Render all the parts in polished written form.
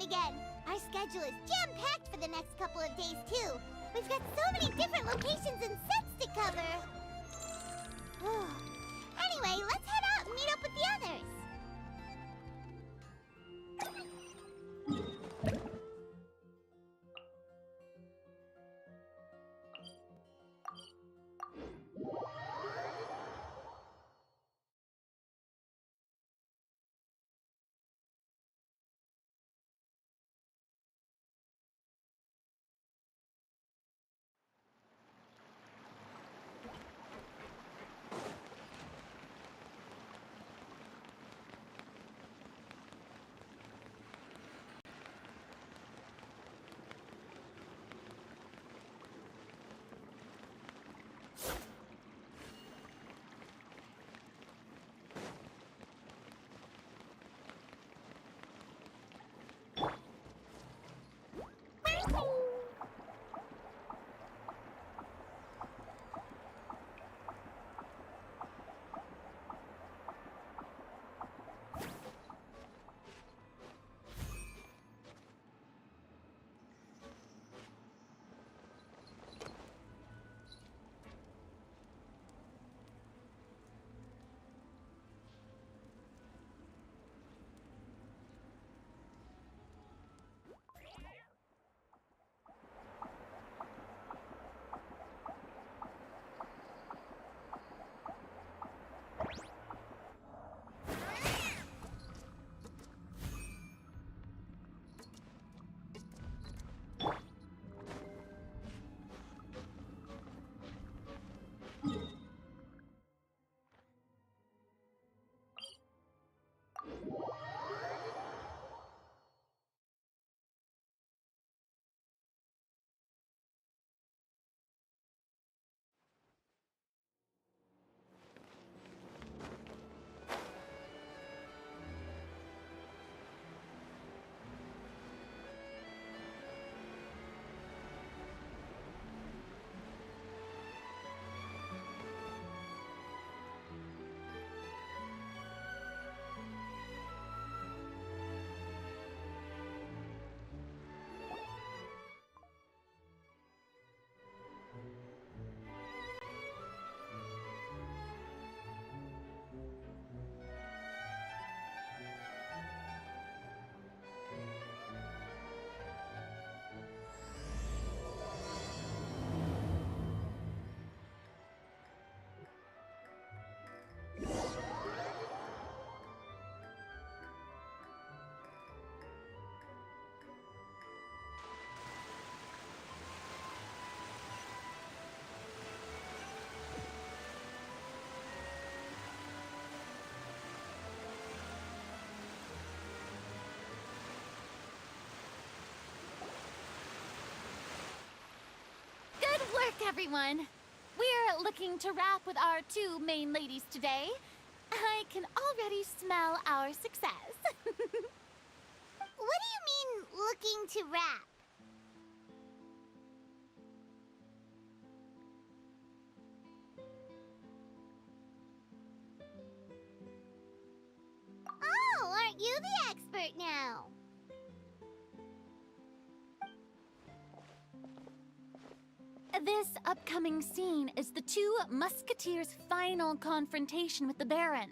again. Our schedule is jam-packed for the next couple of days, too. We've got so many different locations and sets to cover. Anyway, let's head out and meet up with the others. Everyone, we're looking to wrap with our two main ladies today. I can already smell our success. What do you mean, looking to wrap? Oh, aren't you the expert now? This upcoming scene is the two Musketeers' final confrontation with the Baron.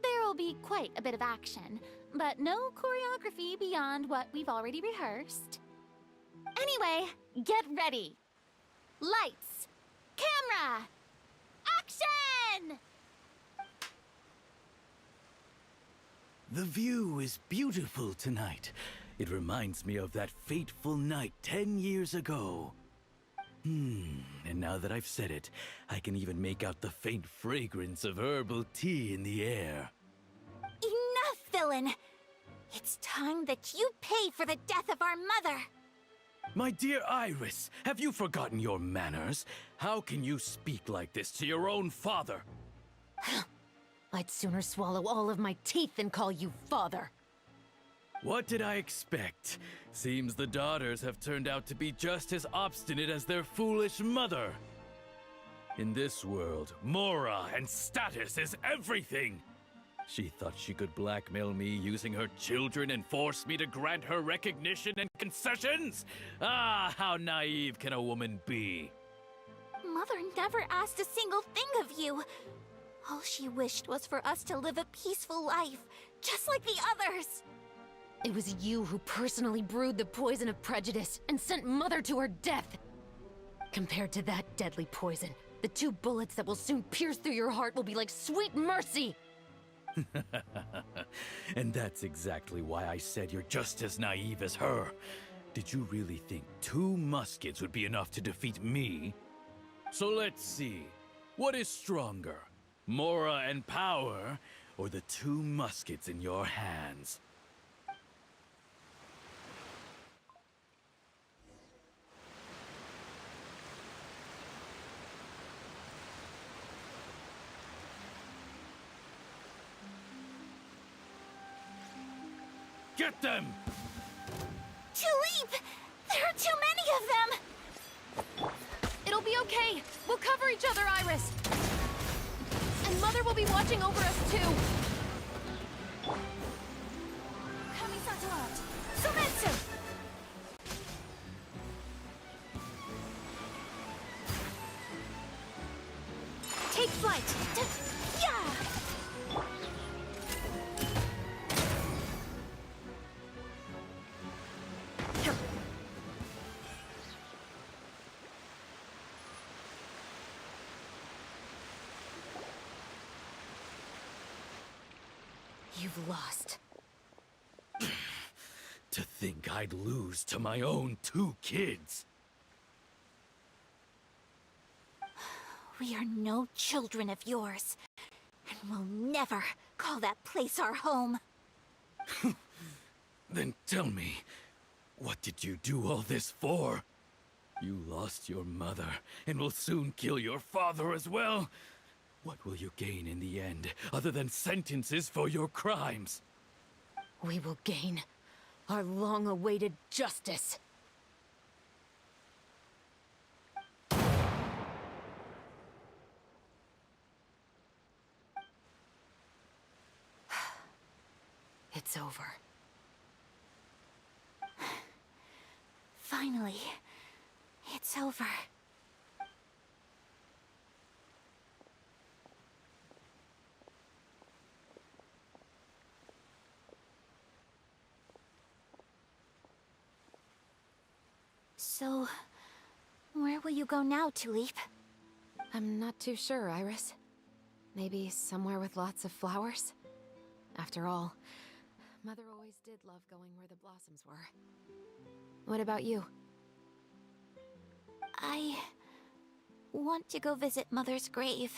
There will be quite a bit of action, but no choreography beyond what we've already rehearsed. Anyway, get ready. Lights, camera, action! The view is beautiful tonight. It reminds me of that fateful night 10 years ago. And now that I've said it, I can even make out the faint fragrance of herbal tea in the air. Enough, villain! It's time that you pay for the death of our mother! My dear Iris, have you forgotten your manners? How can you speak like this to your own father? I'd sooner swallow all of my teeth than call you father. What did I expect? Seems the daughters have turned out to be just as obstinate as their foolish mother. In this world, mora and status is everything. She thought she could blackmail me using her children and force me to grant her recognition and concessions? Ah, how naive can a woman be? Mother never asked a single thing of you. All she wished was for us to live a peaceful life, just like the others. It was you who personally brewed the poison of prejudice and sent Mother to her death. Compared to that deadly poison, the 2 bullets that will soon pierce through your heart will be like sweet mercy. And that's exactly why I said you're just as naive as her. Did you really think 2 muskets would be enough to defeat me? So let's see. What is stronger? Mora and power, or the 2 muskets in your hands? Get them! Tulip! There are too many of them! It'll be okay. We'll cover each other, Iris. And Mother will be watching over us, too. Kamisato out! Sumetsu! Take flight. Yeah! You've lost. To think I'd lose to my own 2 kids. We are no children of yours, and we'll never call that place our home. Then tell me, what did you do all this for? You lost your mother, and will soon kill your father as well. What will you gain in the end, other than sentences for your crimes? We will gain our long-awaited justice. It's over. Finally, it's over. So, where will you go now, Tulip? I'm not too sure, Iris. Maybe somewhere with lots of flowers? After all, Mother always did love going where the blossoms were. What about you? I want to go visit Mother's grave.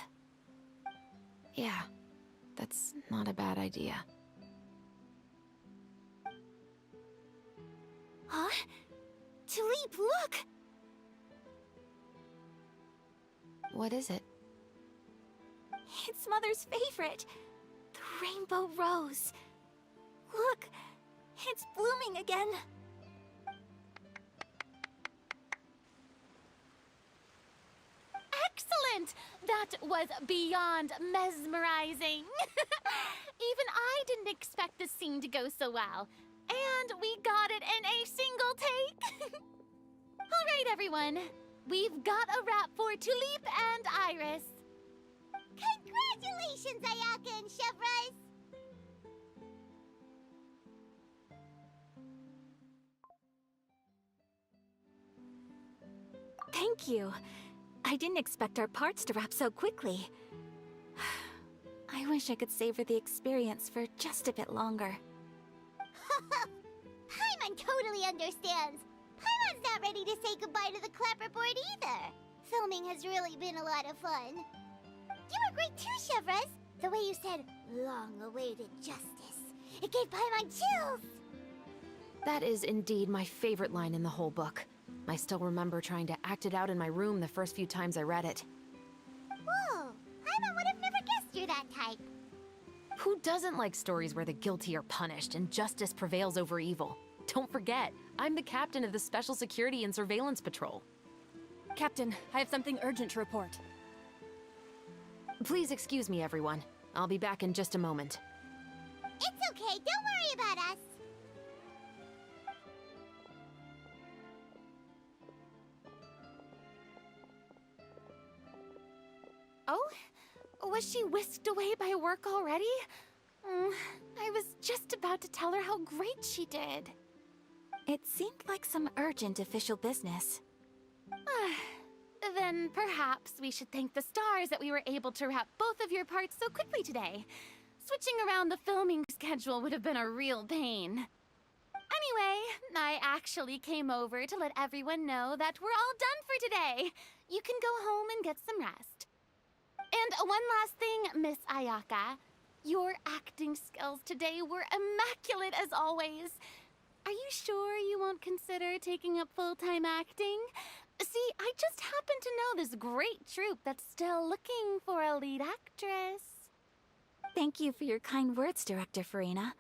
Yeah, that's not a bad idea. Huh? Tulip, look! What is it? It's Mother's favorite. The rainbow rose. Look, it's blooming again. Excellent! That was beyond mesmerizing. Even I didn't expect the scene to go so well. And we got it in a single take. All right, everyone. We've got a wrap for Tulip and Iris. Congratulations, Ayaka and Chevrolet! Thank you. I didn't expect our parts to wrap so quickly. I wish I could savor the experience for just a bit longer. Paimon totally understands. Paimon's not ready to say goodbye to the clapperboard either. Filming has really been a lot of fun. You were great too, Chevrolet. The way you said, long-awaited justice. It gave Paimon chills. That is indeed my favorite line in the whole book. I still remember trying to act it out in my room the first few times I read it. Whoa, Paimon would have never guessed you're that type. Who doesn't like stories where the guilty are punished and justice prevails over evil? Don't forget, I'm the captain of the Special Security and Surveillance Patrol. Captain, I have something urgent to report. Please excuse me, everyone. I'll be back in just a moment. worry about us. Oh? Was she whisked away by work already? I was just about to tell her how great she did. It seemed like some urgent official business. Then perhaps we should thank the stars that we were able to wrap both of your parts so quickly today. Switching around the filming schedule would have been a real pain. Anyway, I actually came over to let everyone know that we're all done for today. You can go home and get some rest. And one last thing, Miss Ayaka. Your acting skills today were immaculate as always. Are you sure you won't consider taking up full-time acting? See, I just happen to know this great troupe that's still looking for a lead actress. Thank you for your kind words, Director Farina.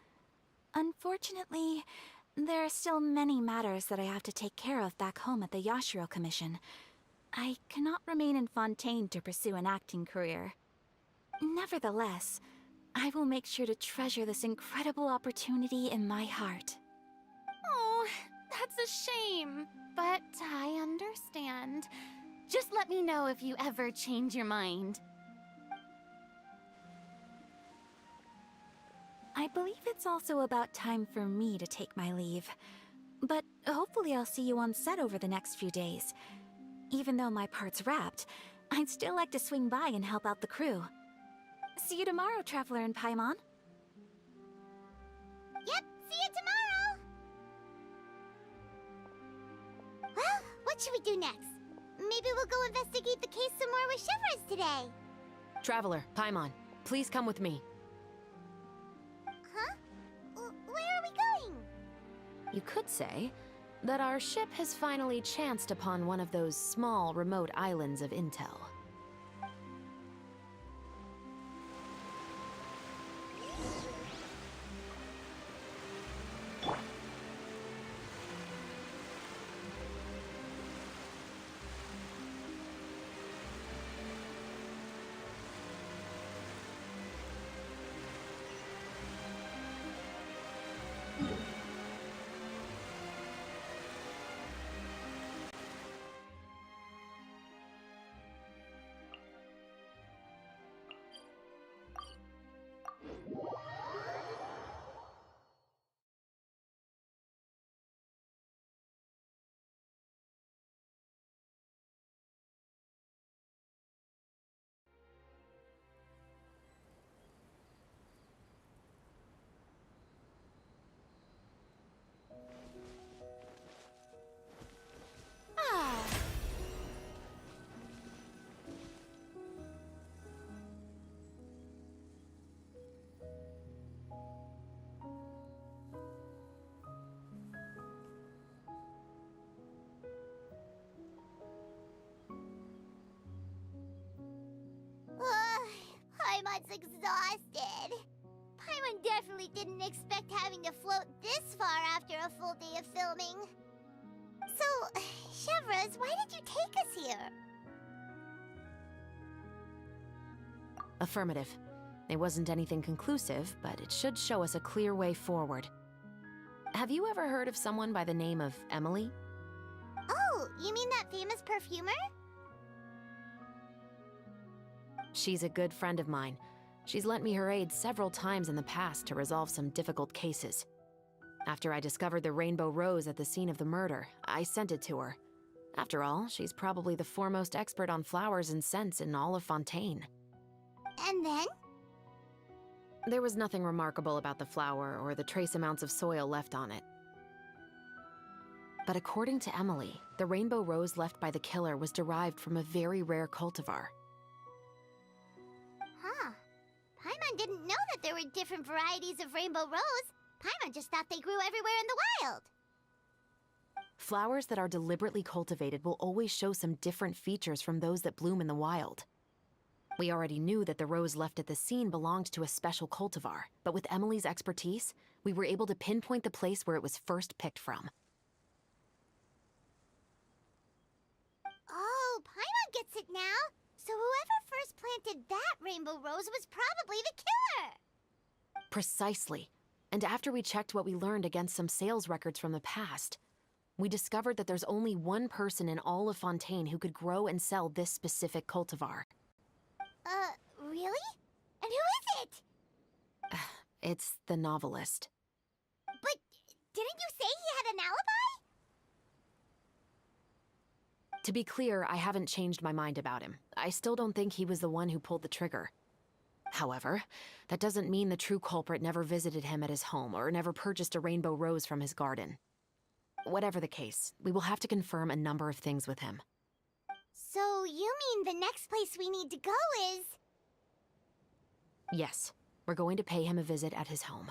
Unfortunately, there are still many matters that I have to take care of back home at the Yashiro Commission. I cannot remain in Fontaine to pursue an acting career. Nevertheless, I will make sure to treasure this incredible opportunity in my heart. Oh, that's a shame. But I understand. Just let me know if you ever change your mind. I believe it's also about time for me to take my leave. But hopefully I'll see you on set over the next few days. Even though my part's wrapped, I'd still like to swing by and help out the crew. See you tomorrow, Traveler in Paimon. Yep, see you tomorrow! Well, what should we do next? Maybe we'll go investigate the case some more with Chevres today. Traveler, Paimon, please come with me. Huh? Where are we going? You could say that our ship has finally chanced upon one of those small, remote islands of intel. Paimon's exhausted. Paimon definitely didn't expect having to float this far after a full day of filming. So, Chevres, why did you take us here? Affirmative. It wasn't anything conclusive, but it should show us a clear way forward. Have you ever heard of someone by the name of Emily? Oh, you mean that famous perfumer? She's a good friend of mine. She's lent me her aid several times in the past to resolve some difficult cases. After I discovered the rainbow rose at the scene of the murder, I sent it to her. After all, she's probably the foremost expert on flowers and scents in all of Fontaine. And then? There was nothing remarkable about the flower or the trace amounts of soil left on it. But according to Emily, the rainbow rose left by the killer was derived from a very rare cultivar. Huh. Paimon didn't know that there were different varieties of rainbow rose. Paimon just thought they grew everywhere in the wild. Flowers that are deliberately cultivated will always show some different features from those that bloom in the wild. We already knew that the rose left at the scene belonged to a special cultivar, but with Emily's expertise, we were able to pinpoint the place where it was first picked from. Oh, Paimon gets it now. So whoever first planted that rainbow rose was probably the killer. Precisely. And after we checked what we learned against some sales records from the past, we discovered that there's only one person in all of Fontaine who could grow and sell this specific cultivar. Really? And who is it? It's the novelist. But didn't you say he had an alibi? To be clear, I haven't changed my mind about him. I still don't think he was the one who pulled the trigger. However, that doesn't mean the true culprit never visited him at his home or never purchased a rainbow rose from his garden. Whatever the case, we will have to confirm a number of things with him. So you mean the next place we need to go is... Yes, we're going to pay him a visit at his home.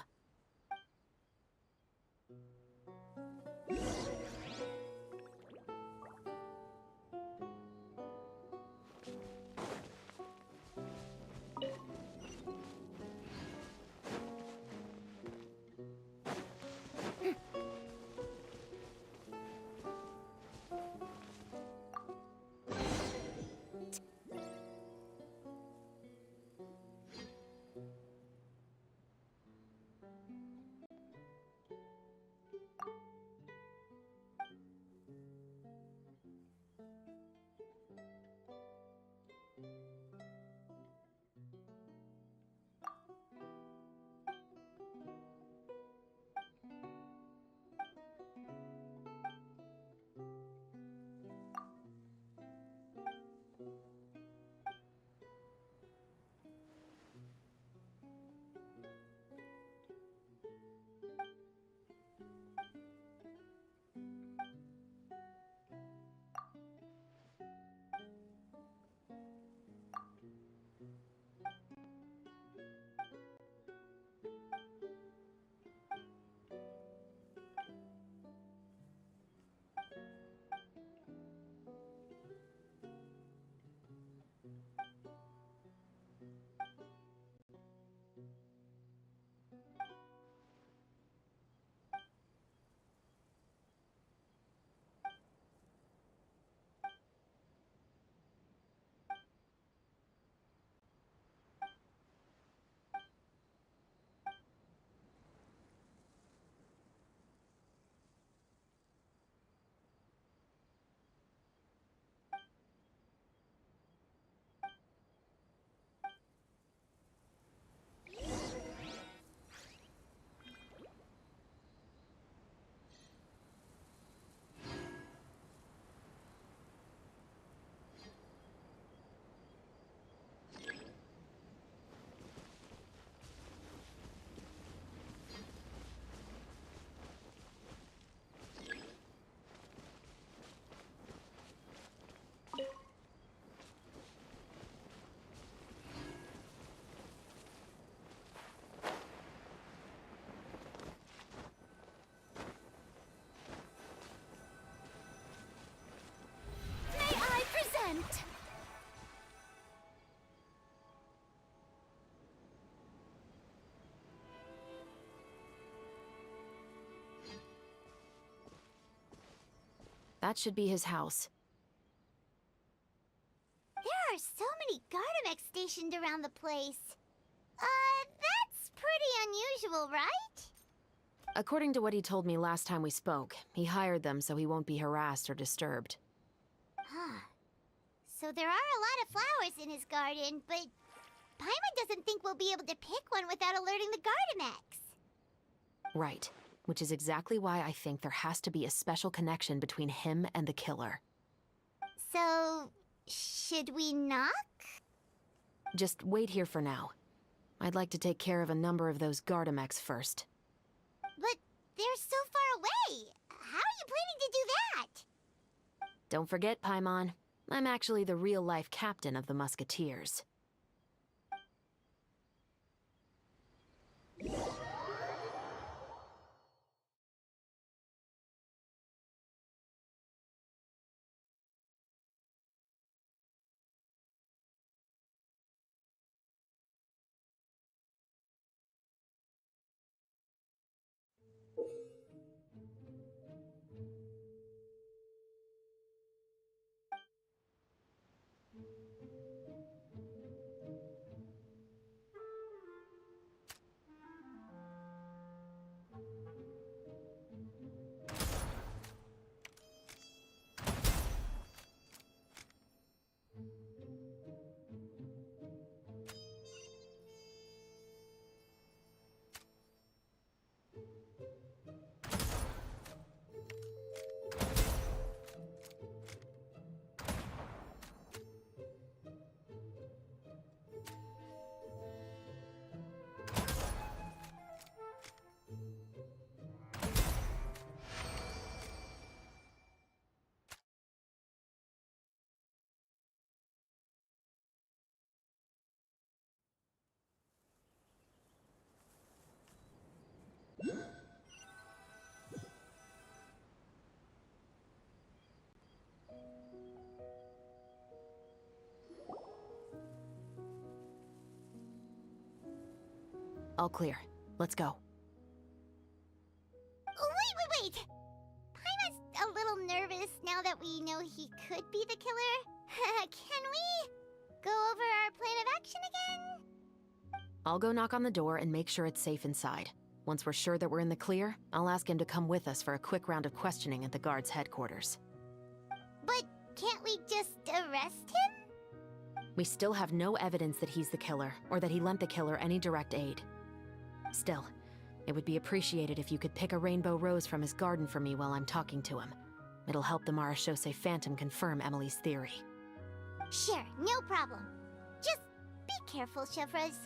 May I present? That should be his house. There are so many Gardamex stationed around the place. That's pretty unusual, right? According to what he told me last time we spoke, he hired them so he won't be harassed or disturbed. Huh. So there are a lot of flowers in his garden, but Paimon doesn't think we'll be able to pick one without alerting the Gardamex. Right. Which is exactly why I think there has to be a special connection between him and the killer. So, should we knock? Just wait here for now. I'd like to take care of a number of those Gardamex first. But they're so far away. How are you planning to do that? Don't forget, Paimon, I'm actually the real-life captain of the Musketeers. All clear. Let's go. Wait! Paimon's a little nervous now that we know he could be the killer. Can we go over our plan of action again? I'll go knock on the door and make sure it's safe inside. Once we're sure that we're in the clear, I'll ask him to come with us for a quick round of questioning at the guard's headquarters. But can't we just arrest him? We still have no evidence that he's the killer, or that he lent the killer any direct aid. Still, it would be appreciated if you could pick a rainbow rose from his garden for me while I'm talking to him. It'll help the Marachose Phantom confirm Emily's theory. Sure, no problem. Just be careful, Chevres.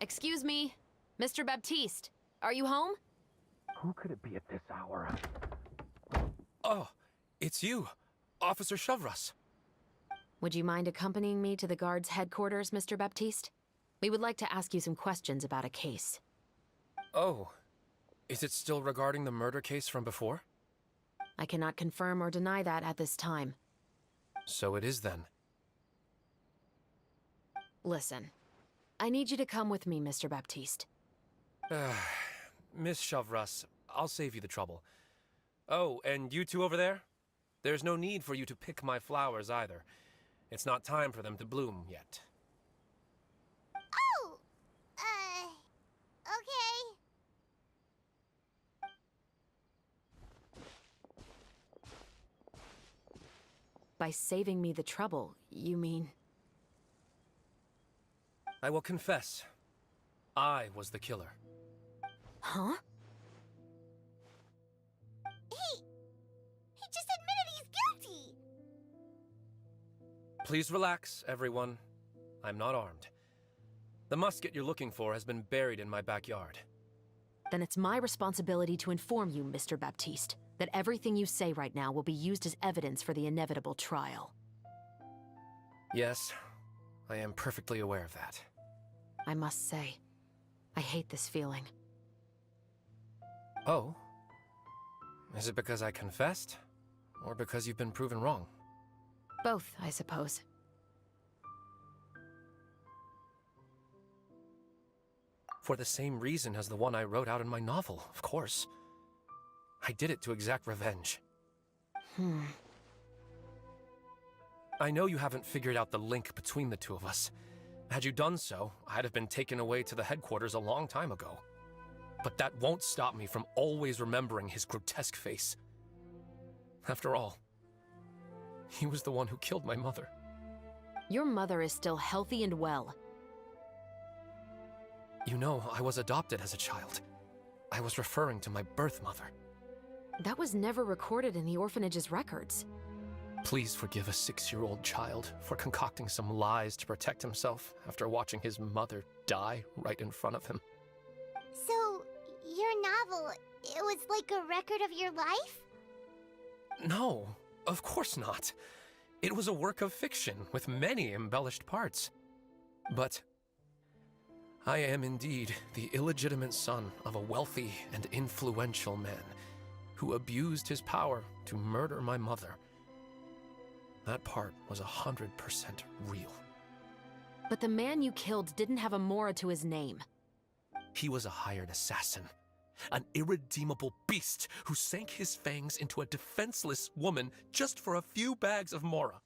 Excuse me, Mr. Baptiste, are you home? Who could it be at this hour? Oh, it's you, Officer Chevres. Would you mind accompanying me to the guard's headquarters, Mr. Baptiste? We would like to ask you some questions about a case. Oh, is it still regarding the murder case from before? I cannot confirm or deny that at this time. So it is then. Listen, I need you to come with me, Mr. Baptiste. Miss Chevres, I'll save you the trouble. Oh, and you two over there? There's no need for you to pick my flowers either. It's not time for them to bloom yet. Oh! Okay. By saving me the trouble, you mean... I will confess, I was the killer. Huh? He just admitted he's guilty! Please relax, everyone. I'm not armed. The musket you're looking for has been buried in my backyard. Then it's my responsibility to inform you, Mr. Baptiste, that everything you say right now will be used as evidence for the inevitable trial. Yes, I am perfectly aware of that. I must say, I hate this feeling. Oh? Is it because I confessed? Or because you've been proven wrong? Both, I suppose. For the same reason as the one I wrote out in my novel, of course. I did it to exact revenge. I know you haven't figured out the link between the two of us. Had you done so, I'd have been taken away to the headquarters a long time ago. But that won't stop me from always remembering his grotesque face. After all, he was the one who killed my mother. Your mother is still healthy and well. You know, I was adopted as a child. I was referring to my birth mother. That was never recorded in the orphanage's records. Please forgive a 6-year-old child for concocting some lies to protect himself after watching his mother die right in front of him. So, your novel, it was like a record of your life? No, of course not. It was a work of fiction with many embellished parts. But I am indeed the illegitimate son of a wealthy and influential man who abused his power to murder my mother. That part was 100% real. But the man you killed didn't have a Mora to his name. He was a hired assassin. An irredeemable beast who sank his fangs into a defenseless woman just for a few bags of Mora.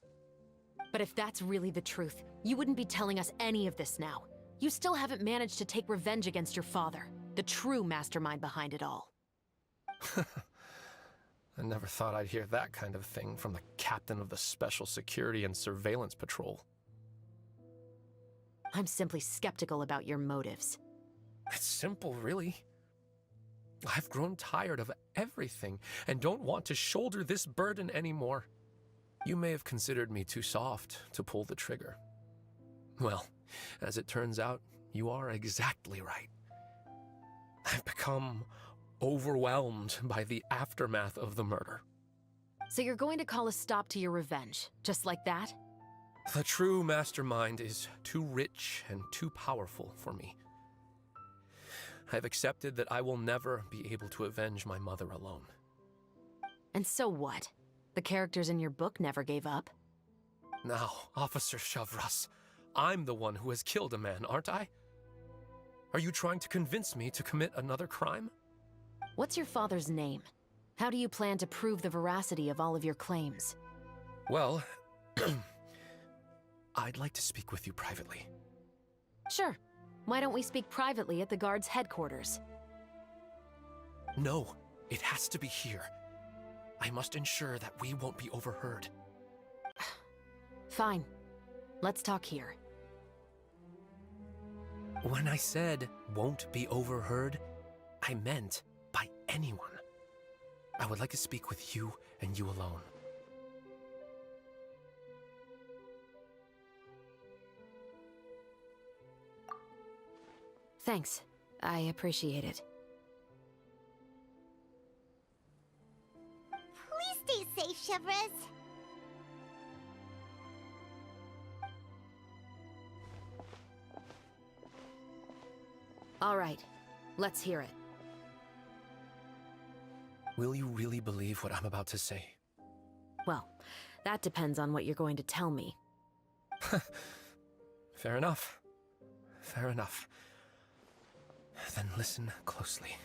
But if that's really the truth, you wouldn't be telling us any of this now. You still haven't managed to take revenge against your father, the true mastermind behind it all. I never thought I'd hear that kind of thing from the captain of the Special Security and Surveillance Patrol. I'm simply skeptical about your motives. It's simple, really. I've grown tired of everything and don't want to shoulder this burden anymore. You may have considered me too soft to pull the trigger. Well, as it turns out, you are exactly right. I've become overwhelmed by the aftermath of the murder. So you're going to call a stop to your revenge, just like that? The true mastermind is too rich and too powerful for me. I've accepted that I will never be able to avenge my mother alone. And so what? The characters in your book never gave up. Now, Officer Shavras, I'm the one who has killed a man, aren't I? Are you trying to convince me to commit another crime? What's your father's name? How do you plan to prove the veracity of all of your claims? Well, I'd like to speak with you privately. Sure. Why don't we speak privately at the guard's headquarters? No, it has to be here. I must ensure that we won't be overheard. Fine. Let's talk here. When I said won't be overheard, I meant by anyone. I would like to speak with you and you alone. Thanks. I appreciate it. Please stay safe, Chevres. All right. Let's hear it. Will you really believe what I'm about to say? Well, that depends on what you're going to tell me. Fair enough. Fair enough. Then listen closely.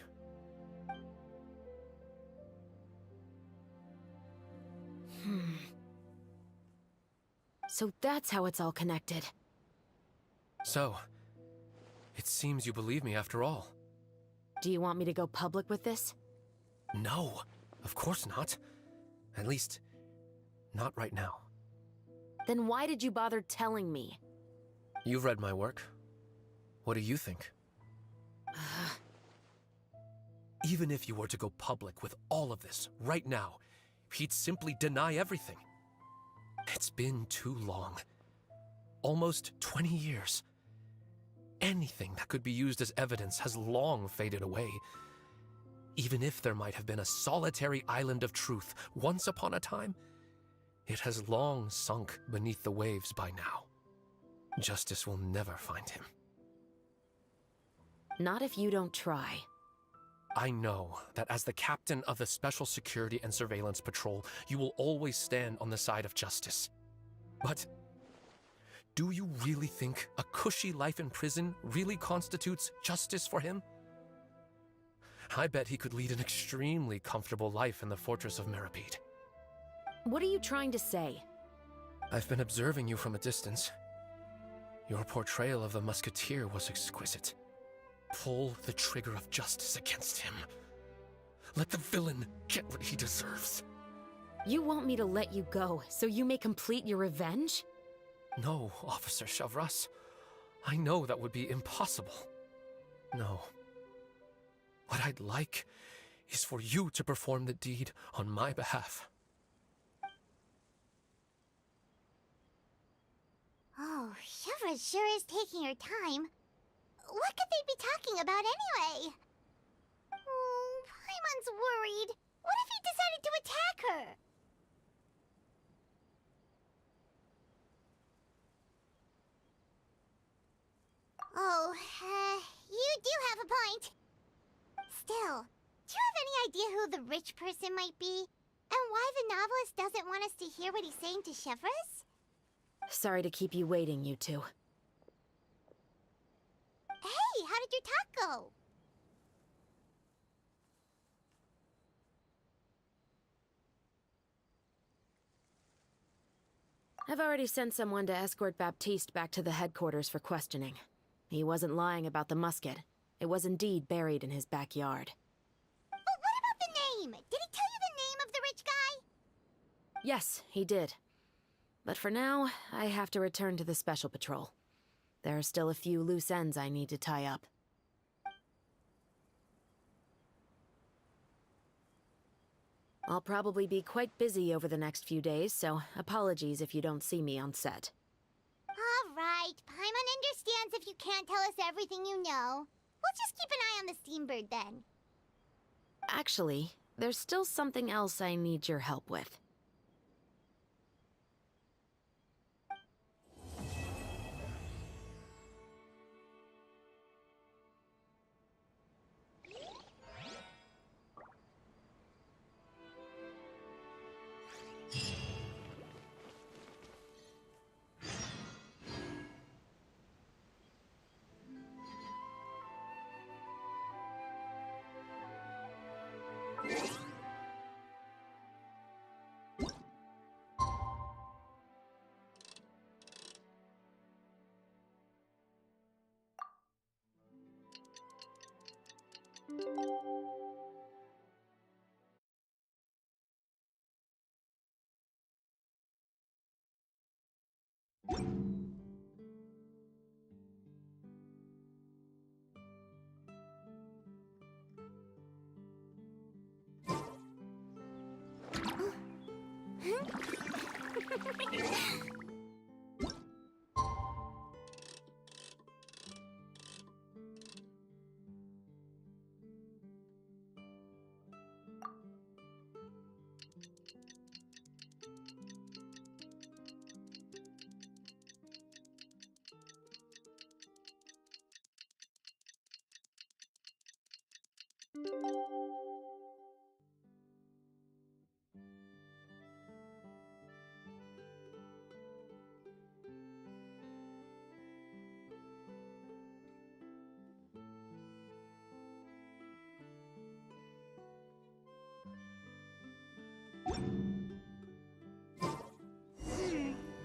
So that's how it's all connected. So, it seems you believe me after all. Do you want me to go public with this? No, of course not. At least, not right now. Then why did you bother telling me? You've read my work. What do you think? Even if you were to go public with all of this right now, he'd simply deny everything. It's been too long. Almost 20 years. Anything that could be used as evidence has long faded away. Even if there might have been a solitary island of truth once upon a time, it has long sunk beneath the waves by now. Justice will never find him. Not if you don't try. I know that as the captain of the Special Security and Surveillance Patrol, you will always stand on the side of justice. But do you really think a cushy life in prison really constitutes justice for him? I bet he could lead an extremely comfortable life in the fortress of Meripede. What are you trying to say? I've been observing you from a distance. Your portrayal of the musketeer was exquisite. Pull the trigger of justice against him. Let the villain get what he deserves. You want me to let you go so you may complete your revenge? No, Officer Shavras. I know that would be impossible. No. What I'd like is for you to perform the deed on my behalf. Oh, Chevres sure is taking her time. What could they be talking about anyway? Oh, Paimon's worried. What if he decided to attack her? Oh, you do have a point. Still, do you have any idea who the rich person might be? And why the novelist doesn't want us to hear what he's saying to Chevres? Sorry to keep you waiting, you two. Hey, how did your talk go? I've already sent someone to escort Baptiste back to the headquarters for questioning. He wasn't lying about the musket. It was indeed buried in his backyard. But what about the name? Did he tell you the name of the Yes, he did. But for now, I have to return to the Special Patrol. There are still a few loose ends I need to tie up. I'll probably be quite busy over the next few days, so apologies if you don't see me on set. All right, Paimon understands if you can't tell us everything you know. We'll just keep an eye on the Steambird then. Actually, there's still something else I need your help with.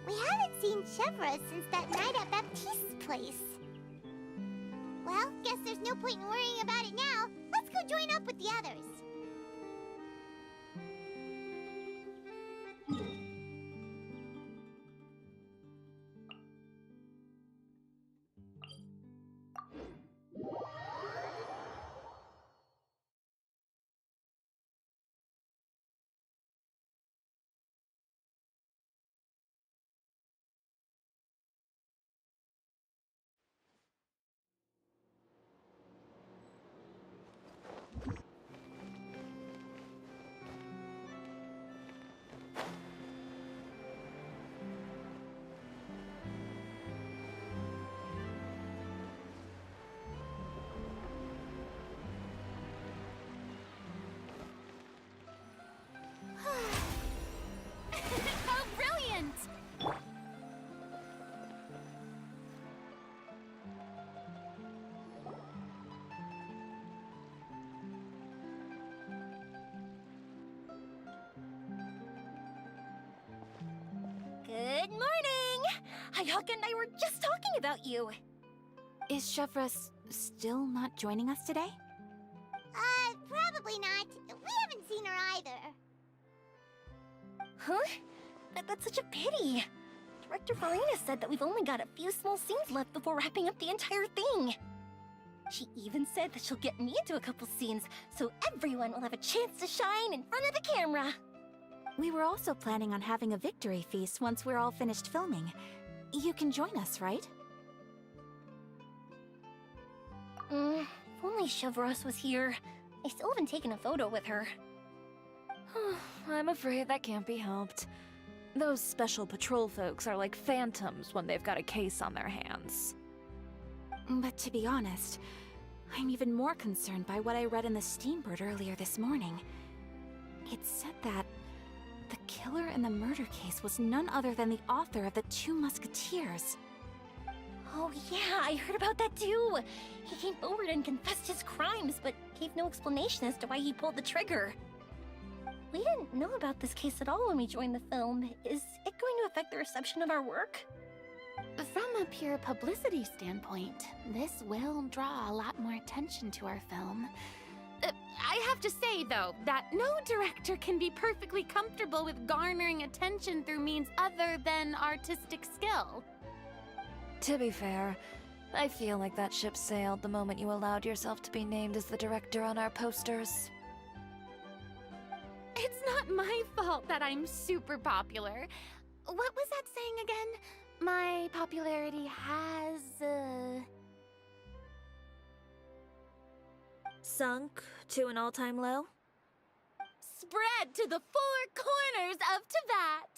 We haven't seen Chevra since that night at Baptiste's place. Well, guess there's no point in worrying about it now. Let's go join up with the others. How brilliant! Good morning! Hayaka and I were just talking about you. Is Chevra still not joining us today? Probably not. We haven't seen her either. Huh? That's such a pity. Director Farina said that we've only got a few small scenes left before wrapping up the entire thing. She even said that she'll get me into a couple scenes, so everyone will have a chance to shine in front of the camera. We were also planning on having a victory feast once we're all finished filming. You can join us, right? If only Chevros was here. I still haven't taken a photo with her. I'm afraid that can't be helped. Those special patrol folks are like phantoms when they've got a case on their hands. But to be honest, I'm even more concerned by what I read in the Steambird earlier this morning. It said that the killer in the murder case was none other than the author of the Two Musketeers. Oh yeah, I heard about that too. He came forward and confessed his crimes, but gave no explanation as to why he pulled the trigger. We didn't know about this case at all when we joined the film. Is it going to affect the reception of our work? From a pure publicity standpoint, this will draw a lot more attention to our film. I have to say, though, that no director can be perfectly comfortable with garnering attention through means other than artistic skill. To be fair, I feel like that ship sailed the moment you allowed yourself to be named as the director on our posters. It's not my fault that I'm super popular. What was that saying again? My popularity has, Sunk to an all-time low? spread to the four corners of Tibet.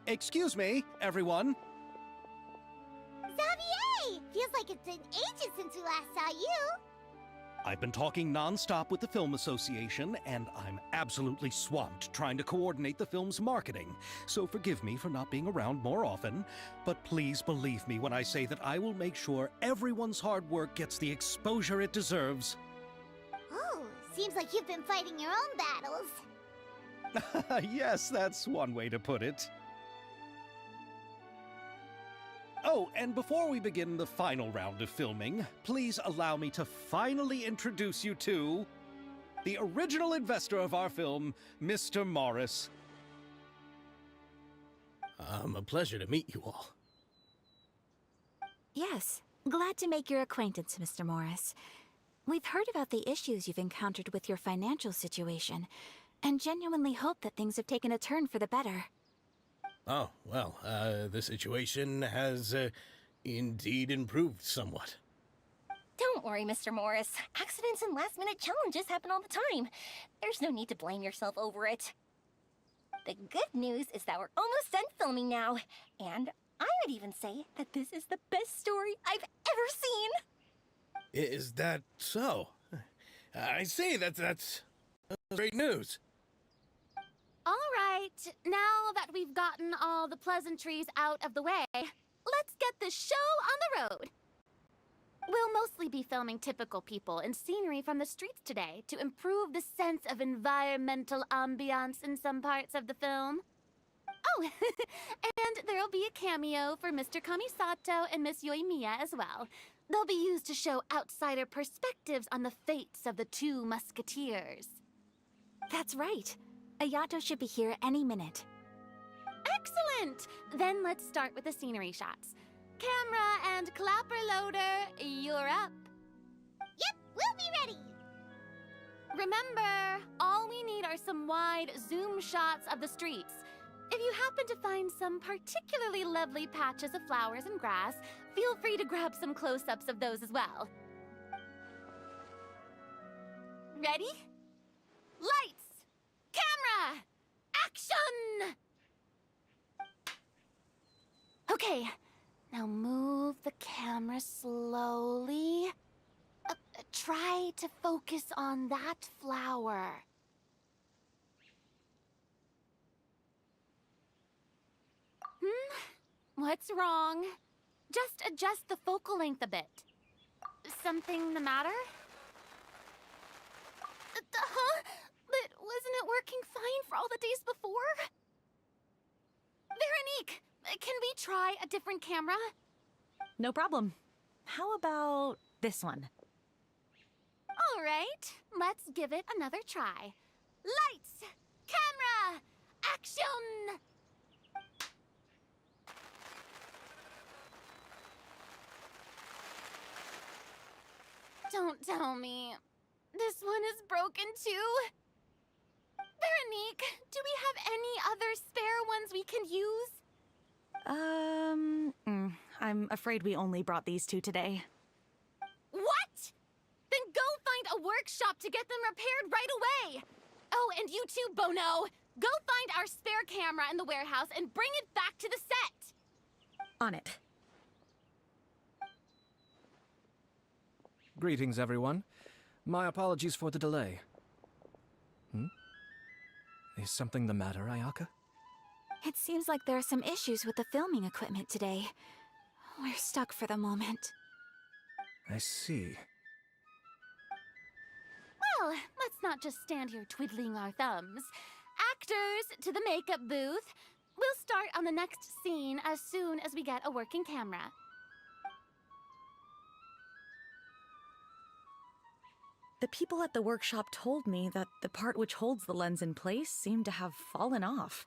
Excuse me, everyone. Xavier! Feels like it's been ages since we last saw you. I've been talking non-stop with the Film Association, and I'm absolutely swamped trying to coordinate the film's marketing. So forgive me for not being around more often, but please believe me when I say that I will make sure everyone's hard work gets the exposure it deserves. Oh, seems like you've been fighting your own battles. Yes, that's one way to put it. Oh, and before we begin the final round of filming, please allow me to finally introduce you to the original investor of our film, Mr. Morris. A pleasure to meet you all. Yes, glad to make your acquaintance, Mr. Morris. We've heard about the issues you've encountered with your financial situation, and genuinely hope that things have taken a turn for the better. Oh, well, the situation has indeed improved somewhat. Don't worry, Mr. Morris. Accidents and last-minute challenges happen all the time. There's no need to blame yourself over it. The good news is that we're almost done filming now, and I would even say that this is the best story I've ever seen. Is that so? I see, that's great news. All right, now that we've gotten all the pleasantries out of the way, let's get this show on the road. We'll mostly be filming typical people and scenery from the streets today to improve the sense of environmental ambiance in some parts of the film. Oh, and there'll be a cameo for Mr. Kamisato and Miss Yoimiya as well. They'll be used to show outsider perspectives on the fates of the two musketeers. That's right. Ayato should be here any minute. Excellent! Then let's start with the scenery shots. Camera and clapper loader, you're up. Yep, we'll be ready. Remember, all we need are some wide zoom shots of the streets. If you happen to find some particularly lovely patches of flowers and grass, feel free to grab some close-ups of those as well. Ready? Lights! Camera! Action! Okay, now move the camera slowly. Try to focus on that flower. What's wrong? Just adjust the focal length a bit. Something the matter? Huh? But wasn't it working fine for all the days before? Veronique, can we try a different camera? No problem. How about this one? All right, let's give it another try. Lights! Camera! action! Don't tell me. This one is broken too? Veronique, do we have any other spare ones we can use? I'm afraid we only brought these two today. What? Then go find a workshop to get them repaired right away. Oh, and you too, Bono. Go find our spare camera in the warehouse and bring it back to the set. On it. Greetings, everyone. My apologies for the delay. Is something the matter, Ayaka? It seems like there are some issues with the filming equipment today. We're stuck for the moment. I see. Well, let's not just stand here twiddling our thumbs. Actors, to the makeup booth. We'll start on the next scene as soon as we get a working camera. The people at the workshop told me that the part which holds the lens in place seemed to have fallen off.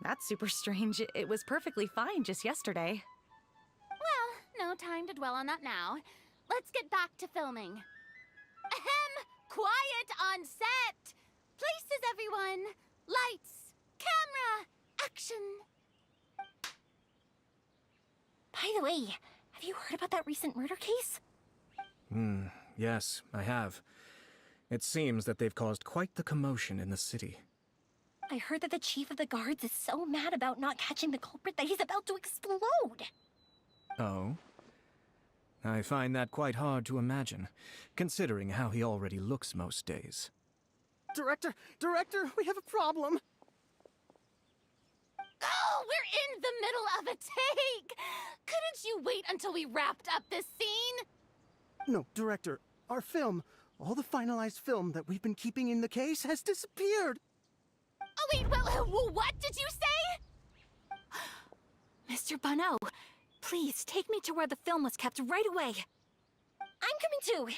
That's super strange. It was perfectly fine just yesterday. Well, no time to dwell on that now. Let's get back to filming. Ahem! Quiet on set! Places, everyone! Lights! Camera! Action! By the way, have you heard about that recent murder case? Yes, I have. It seems that they've caused quite the commotion in the city. I heard that the chief of the guards is so mad about not catching the culprit that he's about to explode. Oh? I find that quite hard to imagine, considering how he already looks most days. Director, we have a problem. Oh, we're in the middle of a take! Couldn't you wait until we wrapped up this scene? No, Director, our film, all the finalized film that we've been keeping in the case has disappeared. Oh, wait, what did you say? Mr. Bono, please take me to where the film was kept right away. I'm coming too.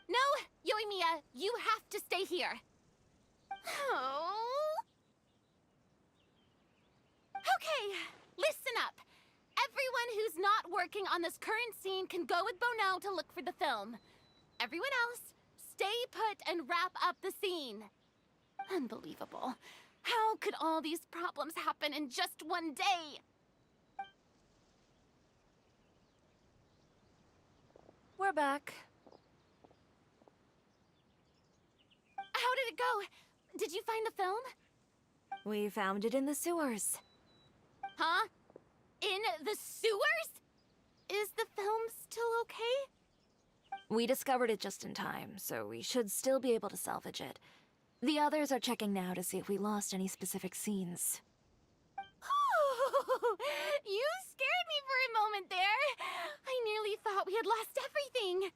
No, Yoimiya, you have to stay here. Oh. Okay, listen up. Everyone who's not working on this current scene can go with Bono to look for the film. Everyone else, stay put and wrap up the scene. Unbelievable. How could all these problems happen in just one day? We're back. How did it go? Did you find the film? We found it in the sewers. Huh? In the sewers? Is the film still okay? We discovered it just in time, so we should still be able to salvage it. The others are checking now to see if we lost any specific scenes. You scared me for a moment there. I nearly thought we had lost everything.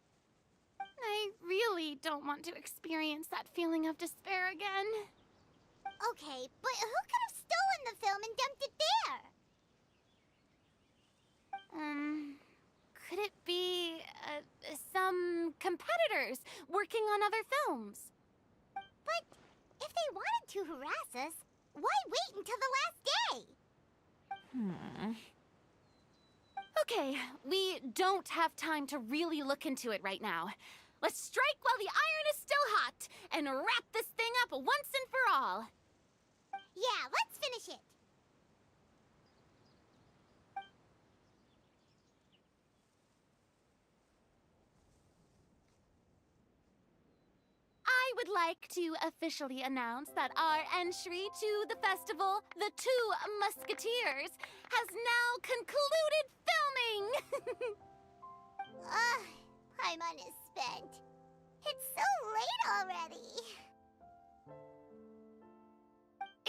I really don't want to experience that feeling of despair again. Okay, but who could have stolen the film and dumped it there? Could it be, some competitors working on other films? But if they wanted to harass us, why wait until the last day? Okay, we don't have time to really look into it right now. Let's strike while the iron is still hot and wrap this thing up once and for all. Yeah, let's finish it. I would like to officially announce that our entry to the festival, The Two Musketeers, has now concluded filming! Paimon is spent. It's so late already.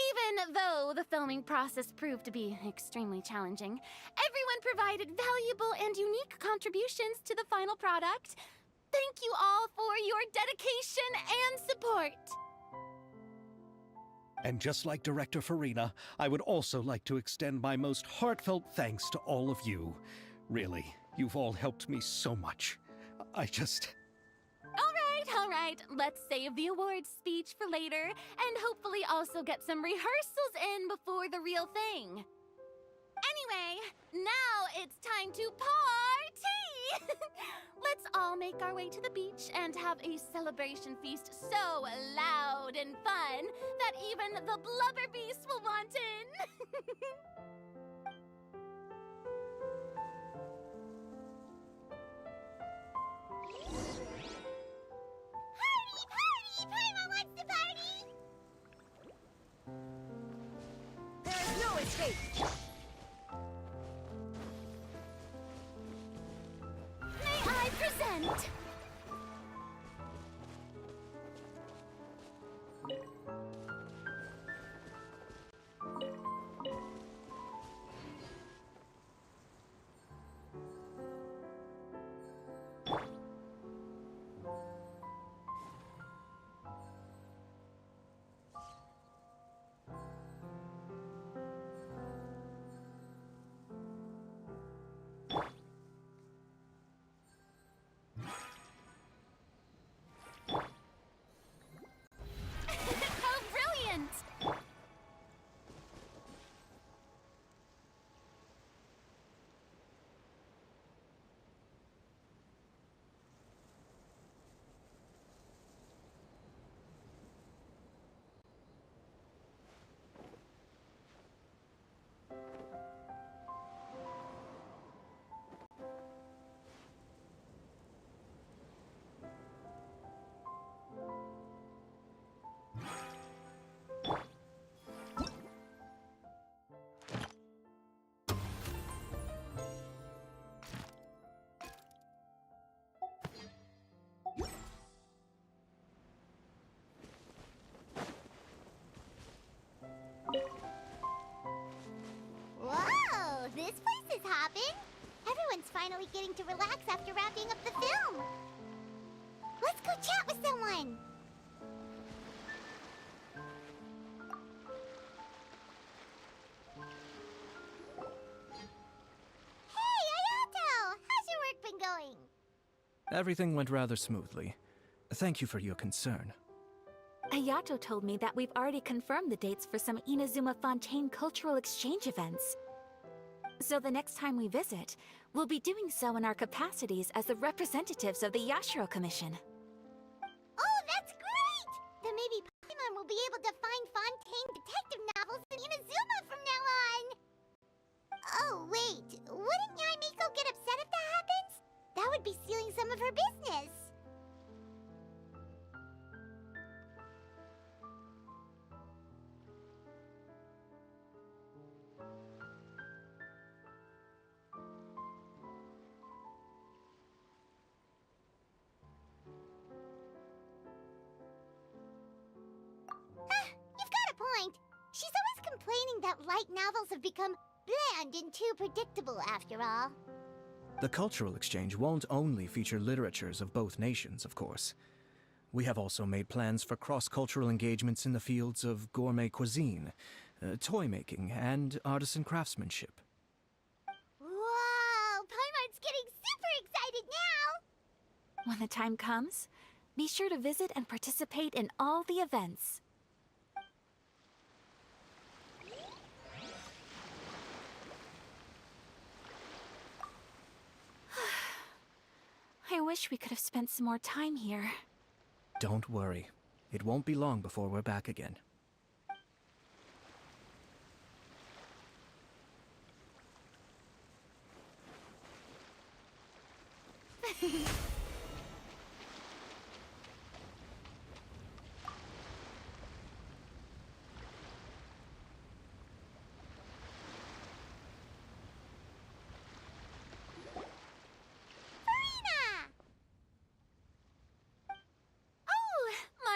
Even though the filming process proved to be extremely challenging, everyone provided valuable and unique contributions to the final product. Thank you all for your dedication and support. And just like Director Farina, I would also like to extend my most heartfelt thanks to all of you. Really, you've all helped me so much. All right, All right, let's save the awards speech for later, and hopefully also get some rehearsals in before the real thing. Anyway, now it's time to party! Let's all make our way to the beach and have a celebration feast so loud and fun that even the blubber beast will want in. Party, party! Paimon wants to party! There's no escape! May I present? How brilliant! Whoa, this place is hopping. Everyone's finally getting to relax after wrapping up the film. Let's go chat with someone. Hey, Ayato! How's your work been going? Everything went rather smoothly. Thank you for your concern. Ayato told me that we've already confirmed the dates for some Inazuma Fontaine cultural exchange events. So the next time we visit, we'll be doing so in our capacities as the representatives of the Yashiro Commission. Oh, that's great! Then maybe Paimon will be able to find Fontaine detective novels in Inazuma from now on! Oh, wait. Wouldn't Yae Miko get upset if that happens? That would be stealing some of her business. You've got a point. She's always complaining that light novels have become bland and too predictable after all. The cultural exchange won't only feature literatures of both nations, of course. We have also made plans for cross-cultural engagements in the fields of gourmet cuisine, toy making, and artisan craftsmanship. Whoa! Paimon's getting super excited now! When the time comes, be sure to visit and participate in all the events. I wish we could have spent some more time here. Don't worry. It won't be long before we're back again.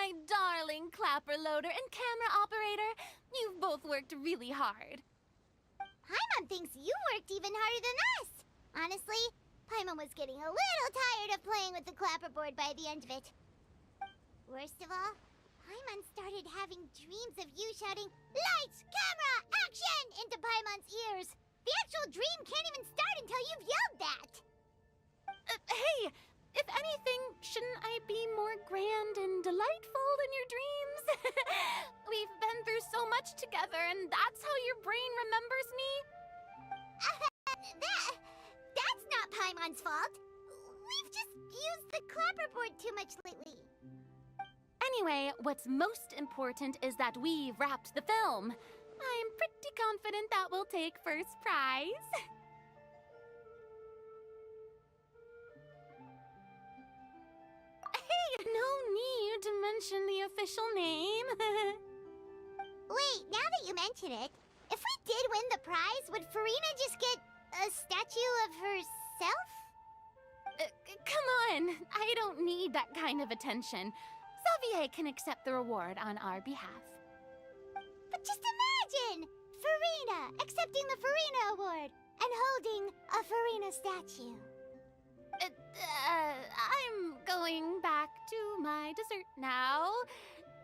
My darling clapper loader and camera operator, you've both worked really hard. Paimon thinks you worked even harder than us. Honestly, Paimon was getting a little tired of playing with the clapperboard by the end of it. Worst of all, Paimon started having dreams of you shouting, "Lights, camera, action!" into Paimon's ears. The actual dream can't even start until you've yelled that. Hey, if anything, shouldn't I be more grand and delightful than your dreams? We've been through so much together, and that's how your brain remembers me? That's not Paimon's fault. We've just used the clapperboard too much lately. Anyway, what's most important is that we've wrapped the film. I'm pretty confident that we'll take first prize. Hey, no need to mention the official name. Wait, now that you mention it, if we did win the prize, would Farina just get a statue of herself? Come on, I don't need that kind of attention. Xavier can accept the reward on our behalf. But just imagine! Farina accepting the Farina Award and holding a Farina statue. I'm going back to my dessert now.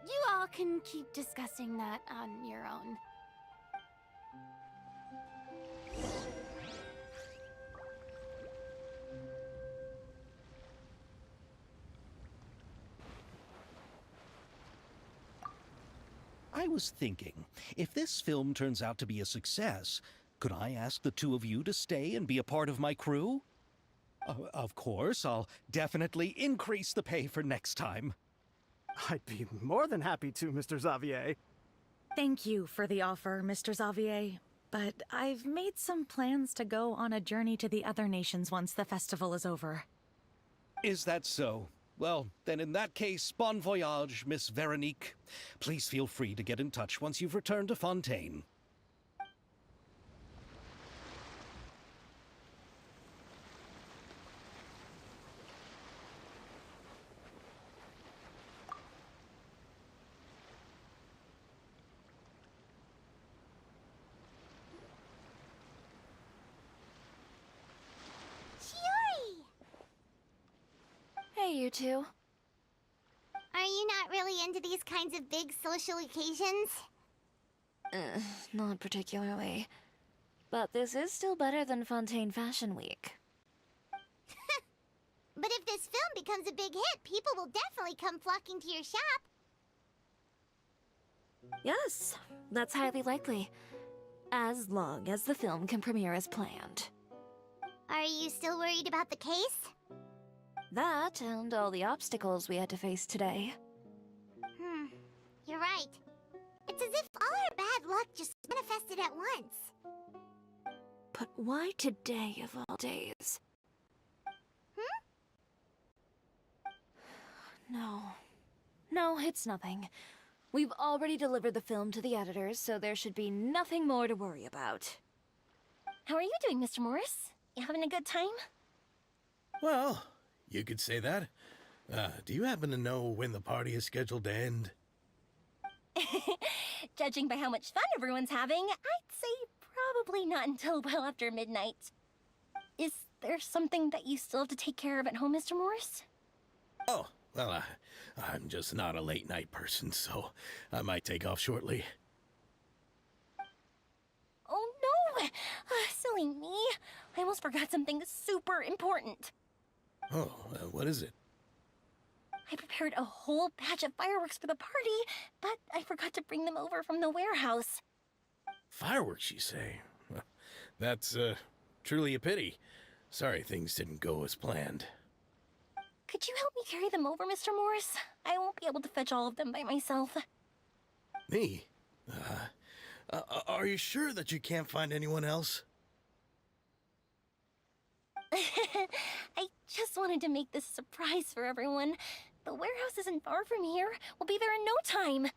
You all can keep discussing that on your own. I was thinking, if this film turns out to be a success, could I ask the two of you to stay and be a part of my crew? Of course, I'll definitely increase the pay for next time. I'd be more than happy to, Mr. Xavier. Thank you for the offer, Mr. Xavier. But I've made some plans to go on a journey to the other nations once the festival is over. Is that so? Well, then in that case, bon voyage, Miss Veronique. Please feel free to get in touch once you've returned to Fontaine. Hey, you two. Are you not really into these kinds of big social occasions? Not particularly. But this is still better than Fontaine Fashion Week. But if this film becomes a big hit, people will definitely come flocking to your shop. Yes, that's highly likely. As long as the film can premiere as planned. Are you still worried about the case? That and all the obstacles we had to face today. You're right. It's as if all our bad luck just manifested at once. But why today of all days? No, it's nothing. We've already delivered the film to the editors, so there should be nothing more to worry about. How are you doing, Mr. Morris? You having a good time? Well, you could say that. Do you happen to know when the party is scheduled to end? Judging by how much fun everyone's having, I'd say probably not until well after midnight. Is there something that you still have to take care of at home, Mr. Morris? Oh, well, I'm just not a late night person, so I might take off shortly. Oh no! Silly me. I almost forgot something super important. Oh, what is it? I prepared a whole batch of fireworks for the party, but I forgot to bring them over from the warehouse. Fireworks, you say? Well, that's, truly a pity. Sorry things didn't go as planned. Could you help me carry them over, Mr. Morris? I won't be able to fetch all of them by myself. Me? Are you sure that you can't find anyone else? I just wanted to make this a surprise for everyone. The warehouse isn't far from here. We'll be there in no time.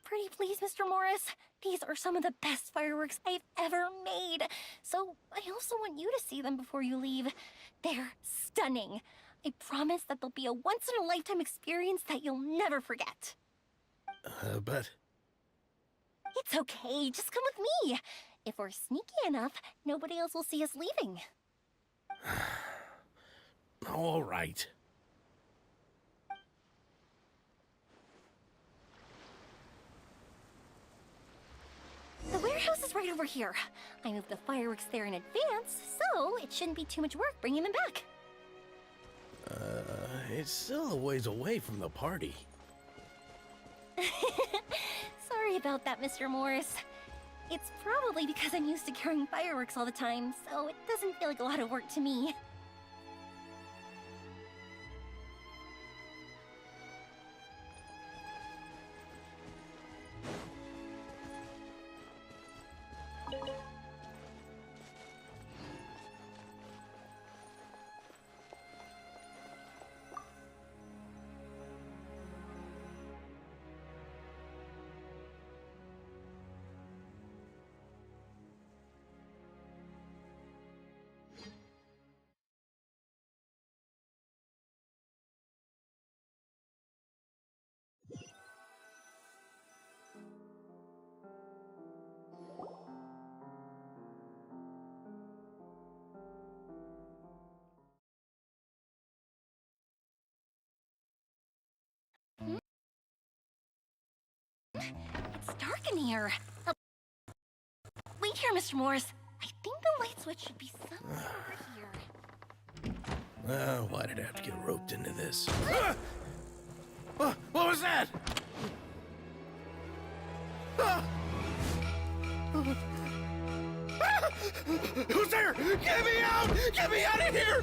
Pretty please, Mr. Morris. These are some of the best fireworks I've ever made. So I also want you to see them before you leave. They're stunning. I promise that they'll be a once-in-a-lifetime experience that you'll never forget. But... It's okay. Just come with me. If we're sneaky enough, nobody else will see us leaving. All right. The warehouse is right over here. I moved the fireworks there in advance, so it shouldn't be too much work bringing them back. It's still a ways away from the party. Sorry about that, Mr. Morris. It's probably because I'm used to carrying fireworks all the time, so it doesn't feel like a lot of work to me. It's dark in here. Wait here, Mr. Morris. I think the light switch should be somewhere over here. Why did I have to get roped into this? What was that? Who's there? Get me out! Get me out of here!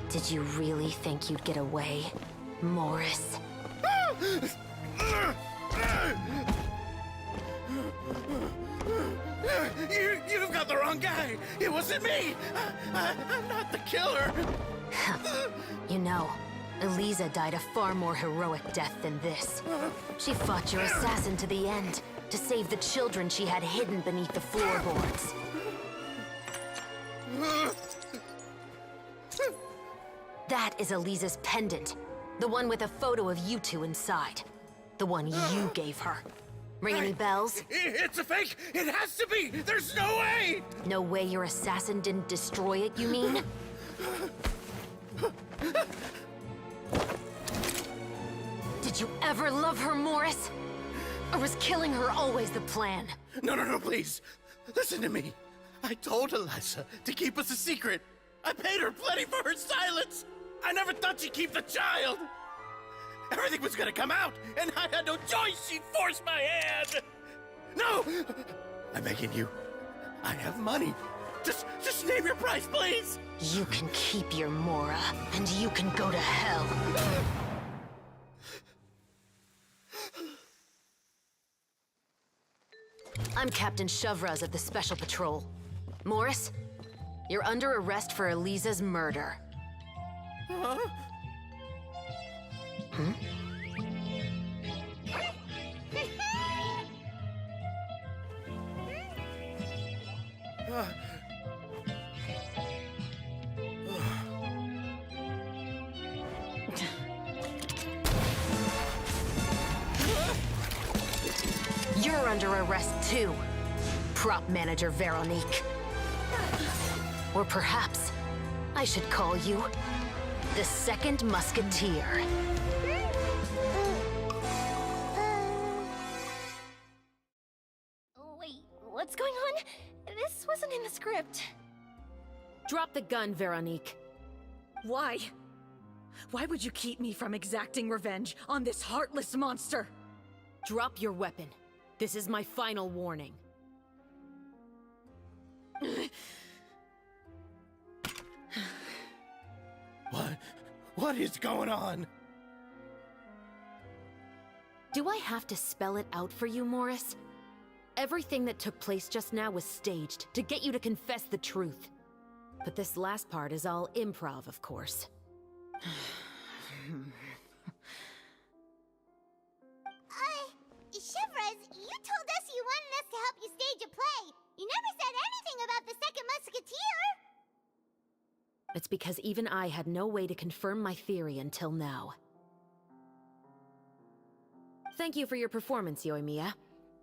Did you really think you'd get away, Morris? You've got the wrong guy. It wasn't me. I'm not the killer. You know, Eliza died a far more heroic death than this. She fought your assassin to the end, to save the children she had hidden beneath the floorboards. That is Eliza's pendant. The one with a photo of you two inside. The one you gave her. Ring any bells? It's a fake! It has to be! There's no way! No way your assassin didn't destroy it, you mean? Did you ever love her, Morris? Or was killing her always the plan? No, please. Listen to me. I told Eliza to keep us a secret. I paid her plenty for her silence. I never thought she'd keep the child. Everything was gonna come out, and I had no choice. She'd force my hand. No! I'm begging you. I have money. Just name your price, please. You can keep your Mora, and you can go to hell. I'm Captain Shovraz of the Special Patrol. Morris, you're under arrest for Eliza's murder. Huh? You're under arrest too, Prop Manager Veronique. Or perhaps I should call you the Second Musketeer. Wait, what's going on? This wasn't in the script. Drop the gun, Veronique. Why? Why would you keep me from exacting revenge on this heartless monster? Drop your weapon. This is my final warning. What is going on? Do I have to spell it out for you, Morris? Everything that took place just now was staged to get you to confess the truth. But this last part is all improv, of course. Chevraz, you told us you wanted us to help you stage a play. You never said anything about the Second Musketeer. It's because even I had no way to confirm my theory until now. Thank you for your performance, Yoimiya.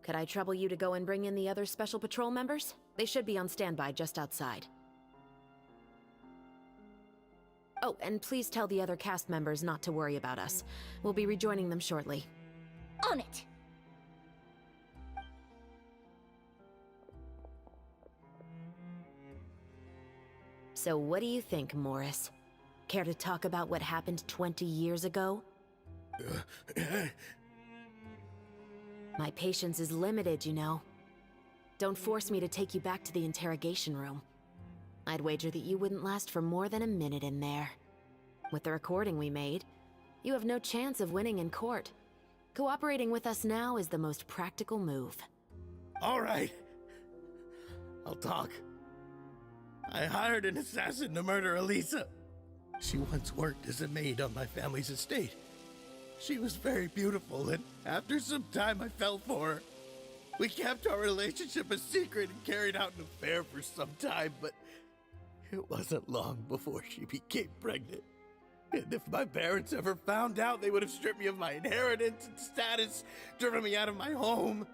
Could I trouble you to go and bring in the other Special Patrol members? They should be on standby just outside. Oh, and please tell the other cast members not to worry about us. We'll be rejoining them shortly. On it! So what do you think, Morris? Care to talk about what happened 20 years ago? My patience is limited, you know. Don't force me to take you back to the interrogation room. I'd wager that you wouldn't last for more than a minute in there. With the recording we made, you have no chance of winning in court. Cooperating with us now is the most practical move. All right. I'll talk. I hired an assassin to murder Elisa. She once worked as a maid on my family's estate. She was very beautiful, and after some time I fell for her. We kept our relationship a secret and carried out an affair for some time, but it wasn't long before she became pregnant. And if my parents ever found out, they would have stripped me of my inheritance and status, driven me out of my home.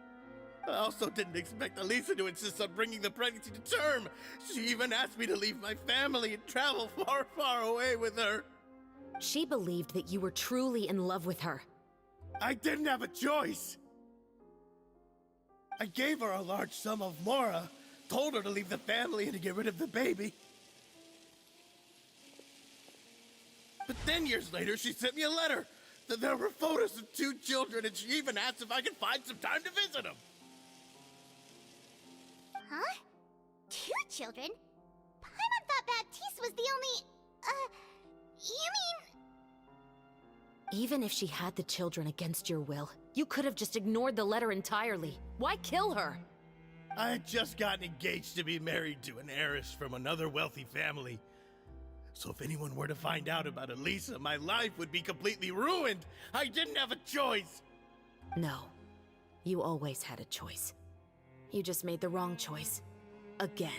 I also didn't expect Elisa to insist on bringing the pregnancy to term. She even asked me to leave my family and travel far, far away with her. She believed that you were truly in love with her. I didn't have a choice. I gave her a large sum of mora, told her to leave the family and to get rid of the baby. But then years later, she sent me a letter. There were photos of 2 children, and she even asked if I could find some time to visit them. Huh? 2 children? Paimon thought Baptiste was the only... you mean... Even if she had the children against your will, you could have just ignored the letter entirely. Why kill her? I had just gotten engaged to be married to an heiress from another wealthy family. So if anyone were to find out about Elisa, my life would be completely ruined. I didn't have a choice. No. You always had a choice. You just made the wrong choice. Again.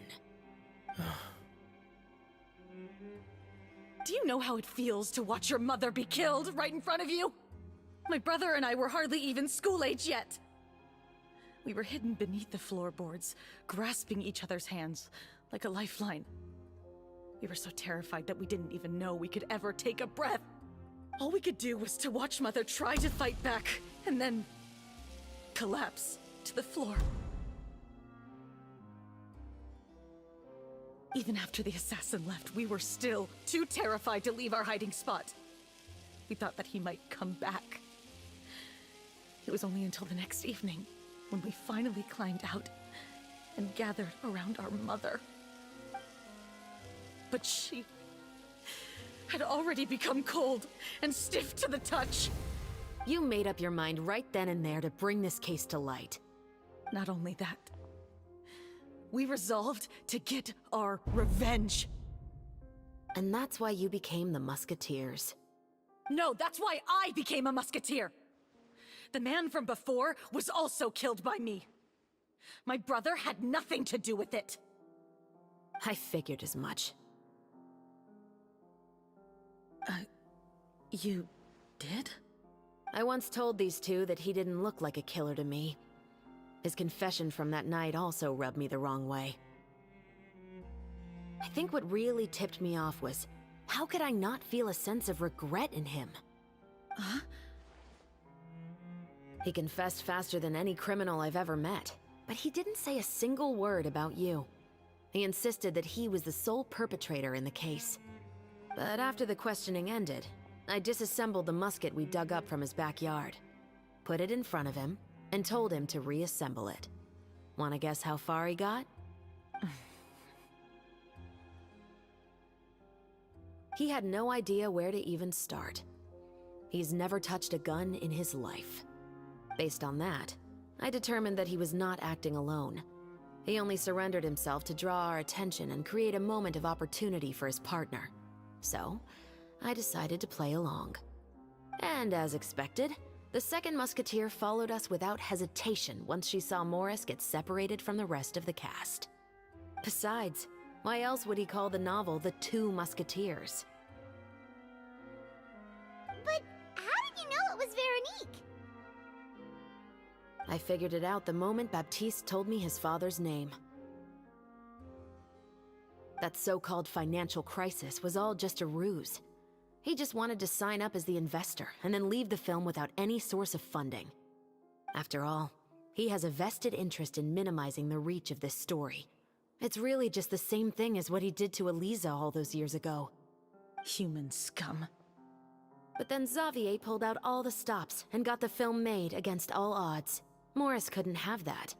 Do you know how it feels to watch your mother be killed right in front of you? My brother and I were hardly even school age yet. We were hidden beneath the floorboards, grasping each other's hands like a lifeline. We were so terrified that we didn't even know we could ever take a breath. All we could do was to watch Mother try to fight back, and then collapse to the floor. Even after the assassin left, we were still too terrified to leave our hiding spot. We thought that he might come back. It was only until the next evening when we finally climbed out and gathered around our mother. But she had already become cold and stiff to the touch. You made up your mind right then and there to bring this case to light. Not only that, we resolved to get our revenge. And that's why you became the Musketeers. No, that's why I became a Musketeer. The man from before was also killed by me. My brother had nothing to do with it. I figured as much. You did? I once told these two that he didn't look like a killer to me. His confession from that night also rubbed me the wrong way. I think what really tipped me off was, how could I not feel a sense of regret in him? Huh? He confessed faster than any criminal I've ever met, but he didn't say a single word about you. He insisted that he was the sole perpetrator in the case. But after the questioning ended, I disassembled the musket we dug up from his backyard, put it in front of him, and told him to reassemble it. Wanna guess how far he got? He had no idea where to even start. He's never touched a gun in his life. Based on that, I determined that he was not acting alone. He only surrendered himself to draw our attention and create a moment of opportunity for his partner. So, I decided to play along. And as expected, the second musketeer followed us without hesitation once she saw Morris get separated from the rest of the cast. Besides, why else would he call the novel The Two Musketeers? But how did you know it was Veronique? I figured it out the moment Baptiste told me his father's name. That so-called financial crisis was all just a ruse. He just wanted to sign up as the investor and then leave the film without any source of funding. After all, he has a vested interest in minimizing the reach of this story. It's really just the same thing as what he did to Eliza all those years ago. Human scum. But then Xavier pulled out all the stops and got the film made against all odds. Morris couldn't have that.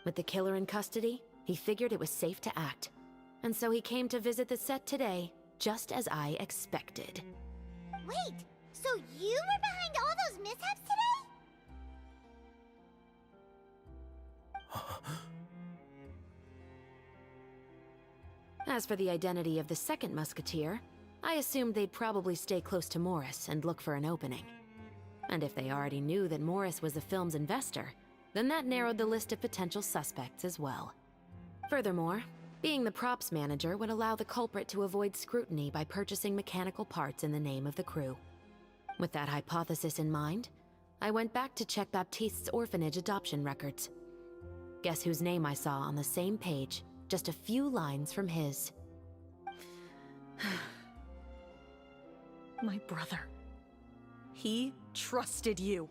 With the killer in custody, he figured it was safe to act. And so he came to visit the set today, just as I expected. Wait, so you were behind all those mishaps today? As for the identity of the second musketeer, I assumed they'd probably stay close to Morris and look for an opening. And if they already knew that Morris was the film's investor, then that narrowed the list of potential suspects as well. Furthermore, being the props manager would allow the culprit to avoid scrutiny by purchasing mechanical parts in the name of the crew. With that hypothesis in mind, I went back to check Baptiste's orphanage adoption records. Guess whose name I saw on the same page, just a few lines from his. My brother. He trusted you.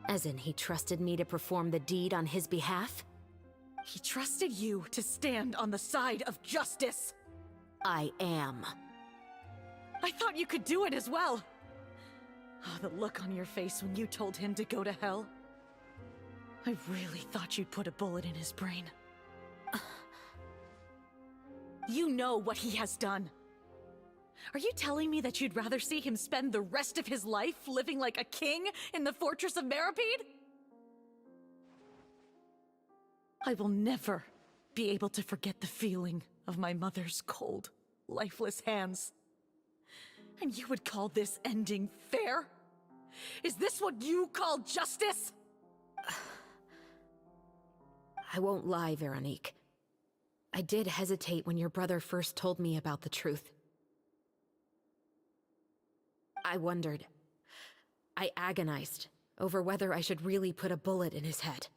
As in, he trusted me to perform the deed on his behalf? He trusted you to stand on the side of justice. I am. I thought you could do it as well. Oh, the look on your face when you told him to go to hell. I really thought you'd put a bullet in his brain. You know what he has done. Are you telling me that you'd rather see him spend the rest of his life living like a king in the fortress of Meripede? I will never be able to forget the feeling of my mother's cold, lifeless hands. And you would call this ending fair? Is this what you call justice? I won't lie, Veronique. I did hesitate when your brother first told me about the truth. I wondered. I agonized over whether I should really put a bullet in his head.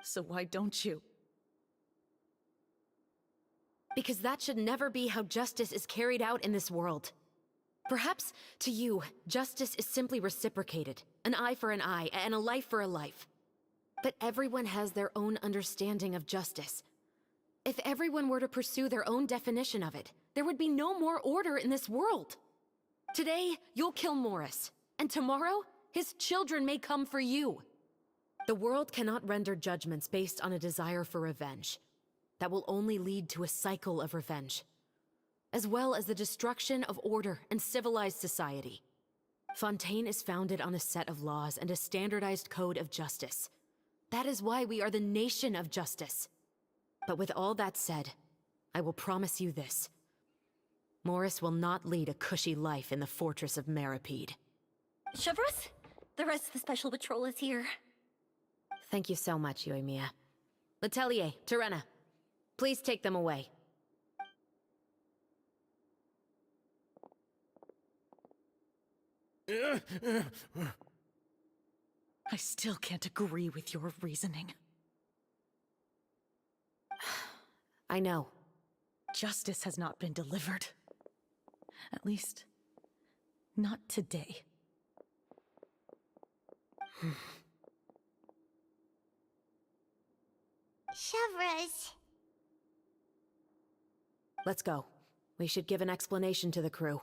So why don't you? Because that should never be how justice is carried out in this world. Perhaps, to you, justice is simply reciprocated. An eye for an eye, and a life for a life. But everyone has their own understanding of justice. If everyone were to pursue their own definition of it, there would be no more order in this world. Today, you'll kill Morris, and tomorrow, his children may come for you. The world cannot render judgments based on a desire for revenge. That will only lead to a cycle of revenge, as well as the destruction of order and civilized society. Fontaine is founded on a set of laws and a standardized code of justice. That is why we are the nation of justice. But with all that said, I will promise you this. Morris will not lead a cushy life in the fortress of Meripede. Chevreuse, the rest of the Special Patrol is here. Thank you so much, Yoimiya. Letelier, Terena, please take them away. I still can't agree with your reasoning. I know. Justice has not been delivered. At least, not today. Chevreuse. Let's go. We should give an explanation to the crew.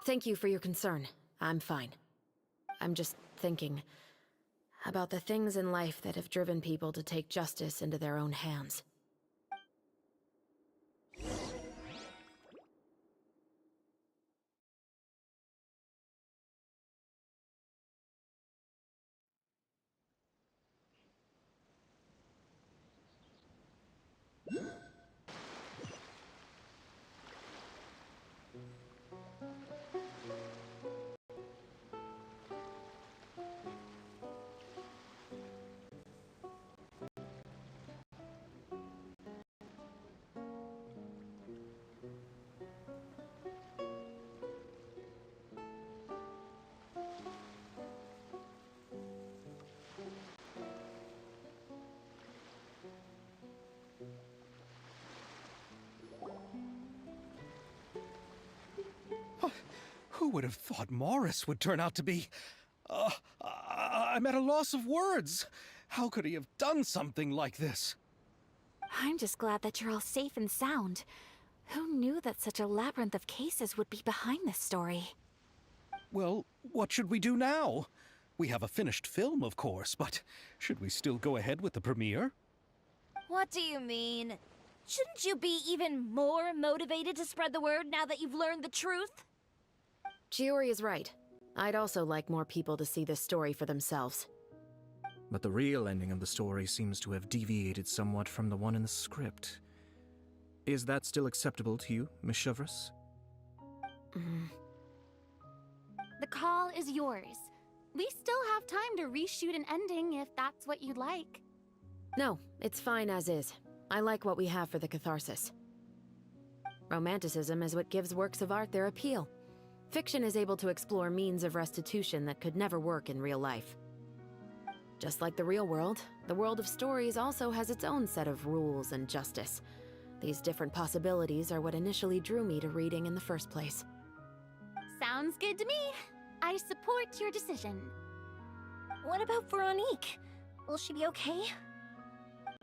Thank you for your concern. I'm fine. I'm just thinking about the things in life that have driven people to take justice into their own hands. Who would have thought Morris would turn out to be... I'm at a loss of words. How could he have done something like this? I'm just glad that you're all safe and sound. Who knew that such a labyrinth of cases would be behind this story? Well, what should we do now? We have a finished film, of course, but should we still go ahead with the premiere? What do you mean? Shouldn't you be even more motivated to spread the word now that you've learned the truth? Chiori is right. I'd also like more people to see this story for themselves. But the real ending of the story seems to have deviated somewhat from the one in the script. Is that still acceptable to you, Miss Chevreuse? The call is yours. We still have time to reshoot an ending if that's what you'd like. No, it's fine as is. I like what we have for the catharsis. Romanticism is what gives works of art their appeal. Fiction is able to explore means of restitution that could never work in real life. Just like the real world, the world of stories also has its own set of rules and justice. These different possibilities are what initially drew me to reading in the first place. Sounds good to me. I support your decision. What about Veronique? Will she be okay?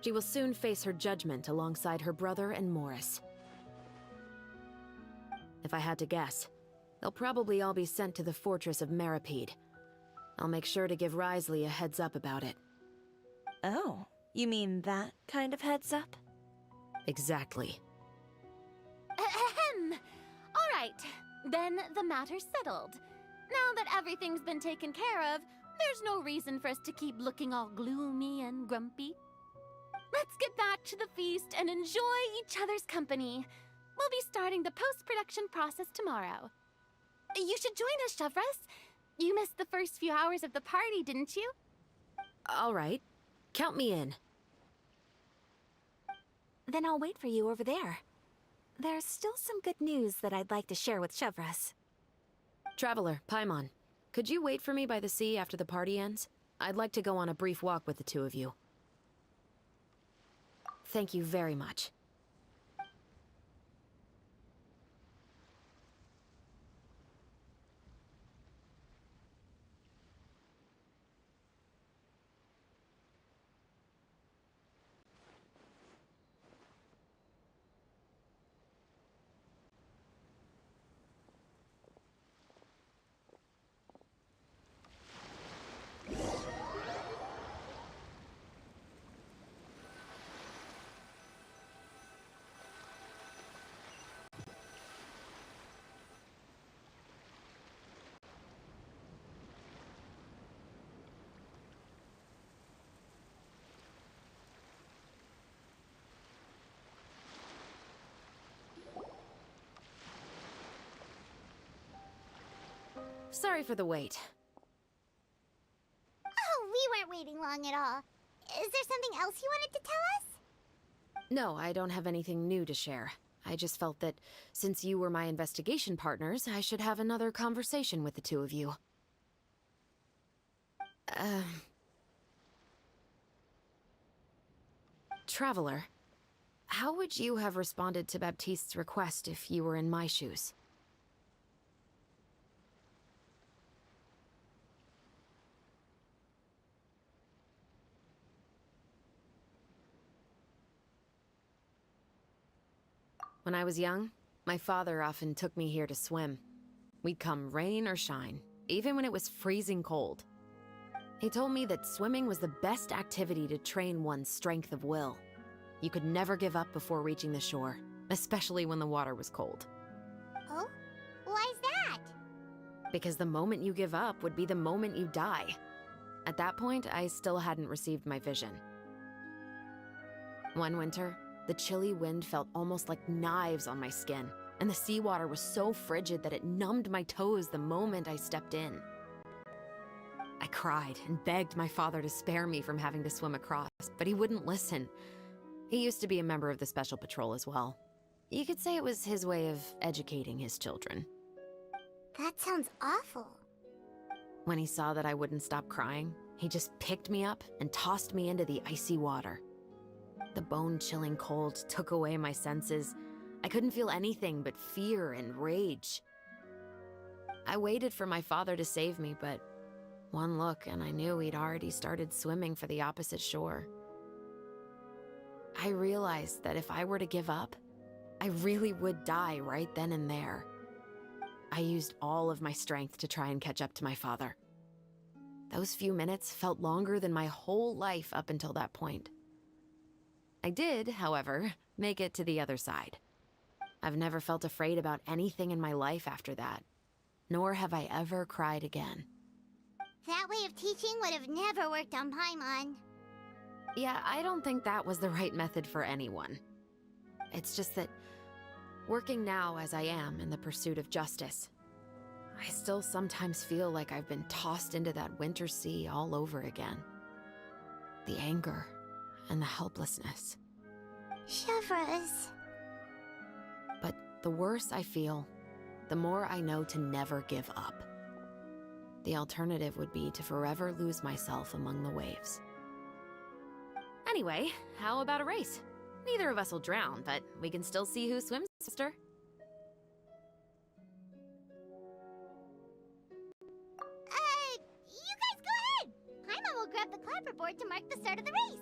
She will soon face her judgment alongside her brother and Morris. If I had to guess, they'll probably all be sent to the fortress of Meripede. I'll make sure to give Risley a heads up about it. Oh, you mean that kind of heads up? Exactly. Ahem. All right, then the matter's settled. Now that everything's been taken care of, there's no reason for us to keep looking all gloomy and grumpy. Let's get back to the feast and enjoy each other's company. We'll be starting the post-production process tomorrow. You should join us, Chevreuse. You missed the first few hours of the party, didn't you? All right. Count me in. Then I'll wait for you over there. There's still some good news that I'd like to share with Chevreuse. Traveler, Paimon, could you wait for me by the sea after the party ends? I'd like to go on a brief walk with the two of you. Thank you very much. Sorry for the wait. Oh, we weren't waiting long at all. Is there something else you wanted to tell us? No, I don't have anything new to share. I just felt that since you were my investigation partners, I should have another conversation with the two of you. Traveler, how would you have responded to Baptiste's request if you were in my shoes? When I was young, my father often took me here to swim. We'd come rain or shine, even when it was freezing cold. He told me that swimming was the best activity to train one's strength of will. You could never give up before reaching the shore, especially when the water was cold. Oh? Why's that? Because the moment you give up would be the moment you die. At that point, I still hadn't received my vision. One winter, the chilly wind felt almost like knives on my skin, and the seawater was so frigid that it numbed my toes the moment I stepped in. I cried and begged my father to spare me from having to swim across, but he wouldn't listen. He used to be a member of the Special Patrol as well. You could say it was his way of educating his children. That sounds awful. When he saw that I wouldn't stop crying, he just picked me up and tossed me into the icy water. The bone-chilling cold took away my senses. I couldn't feel anything but fear and rage. I waited for my father to save me, but one look and I knew he'd already started swimming for the opposite shore. I realized that if I were to give up, I really would die right then and there. I used all of my strength to try and catch up to my father. Those few minutes felt longer than my whole life up until that point. I did, however, make it to the other side. I've never felt afraid about anything in my life after that, nor have I ever cried again. That way of teaching would have never worked on Paimon. Yeah, I don't think that was the right method for anyone. It's just that, working now as I am in the pursuit of justice, I still sometimes feel like I've been tossed into that winter sea all over again. The anger and the helplessness. Chevres. But the worse I feel, the more I know to never give up. The alternative would be to forever lose myself among the waves. Anyway, how about a race? Neither of us will drown, but we can still see who swims faster. You guys go ahead! Paimon will grab the clapperboard to mark the start of the race.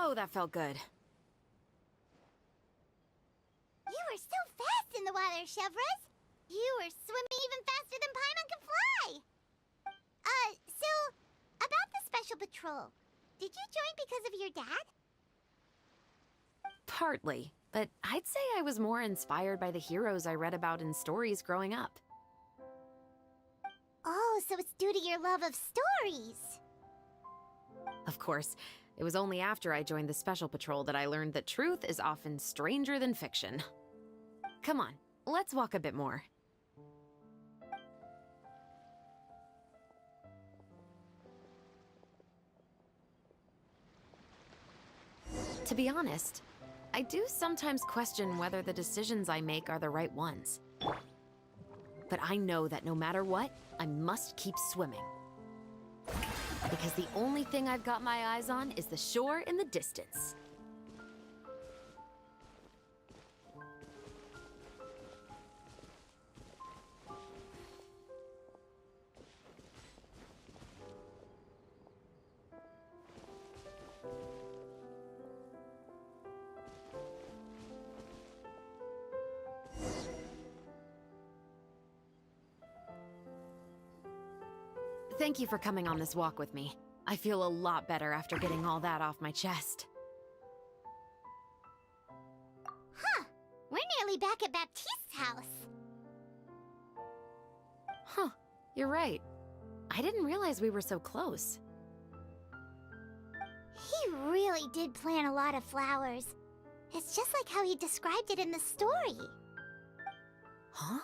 Oh, that felt good. You were so fast in the water, Chevres. You were swimming even faster than Paimon can fly. So, about the Special Patrol, did you join because of your dad? Partly, but I'd say I was more inspired by the heroes I read about in stories growing up. Oh, so it's due to your love of stories. Of course, it was only after I joined the Special Patrol that I learned that truth is often stranger than fiction. Come on, let's walk a bit more. To be honest, I do sometimes question whether the decisions I make are the right ones. But I know that no matter what, I must keep swimming. Because the only thing I've got my eyes on is the shore in the distance. Thank you for coming on this walk with me. I feel a lot better after getting all that off my chest. Huh. We're nearly back at Baptiste's house. Huh, you're right. I didn't realize we were so close. He really did plant a lot of flowers. It's just like how he described it in the story. Huh?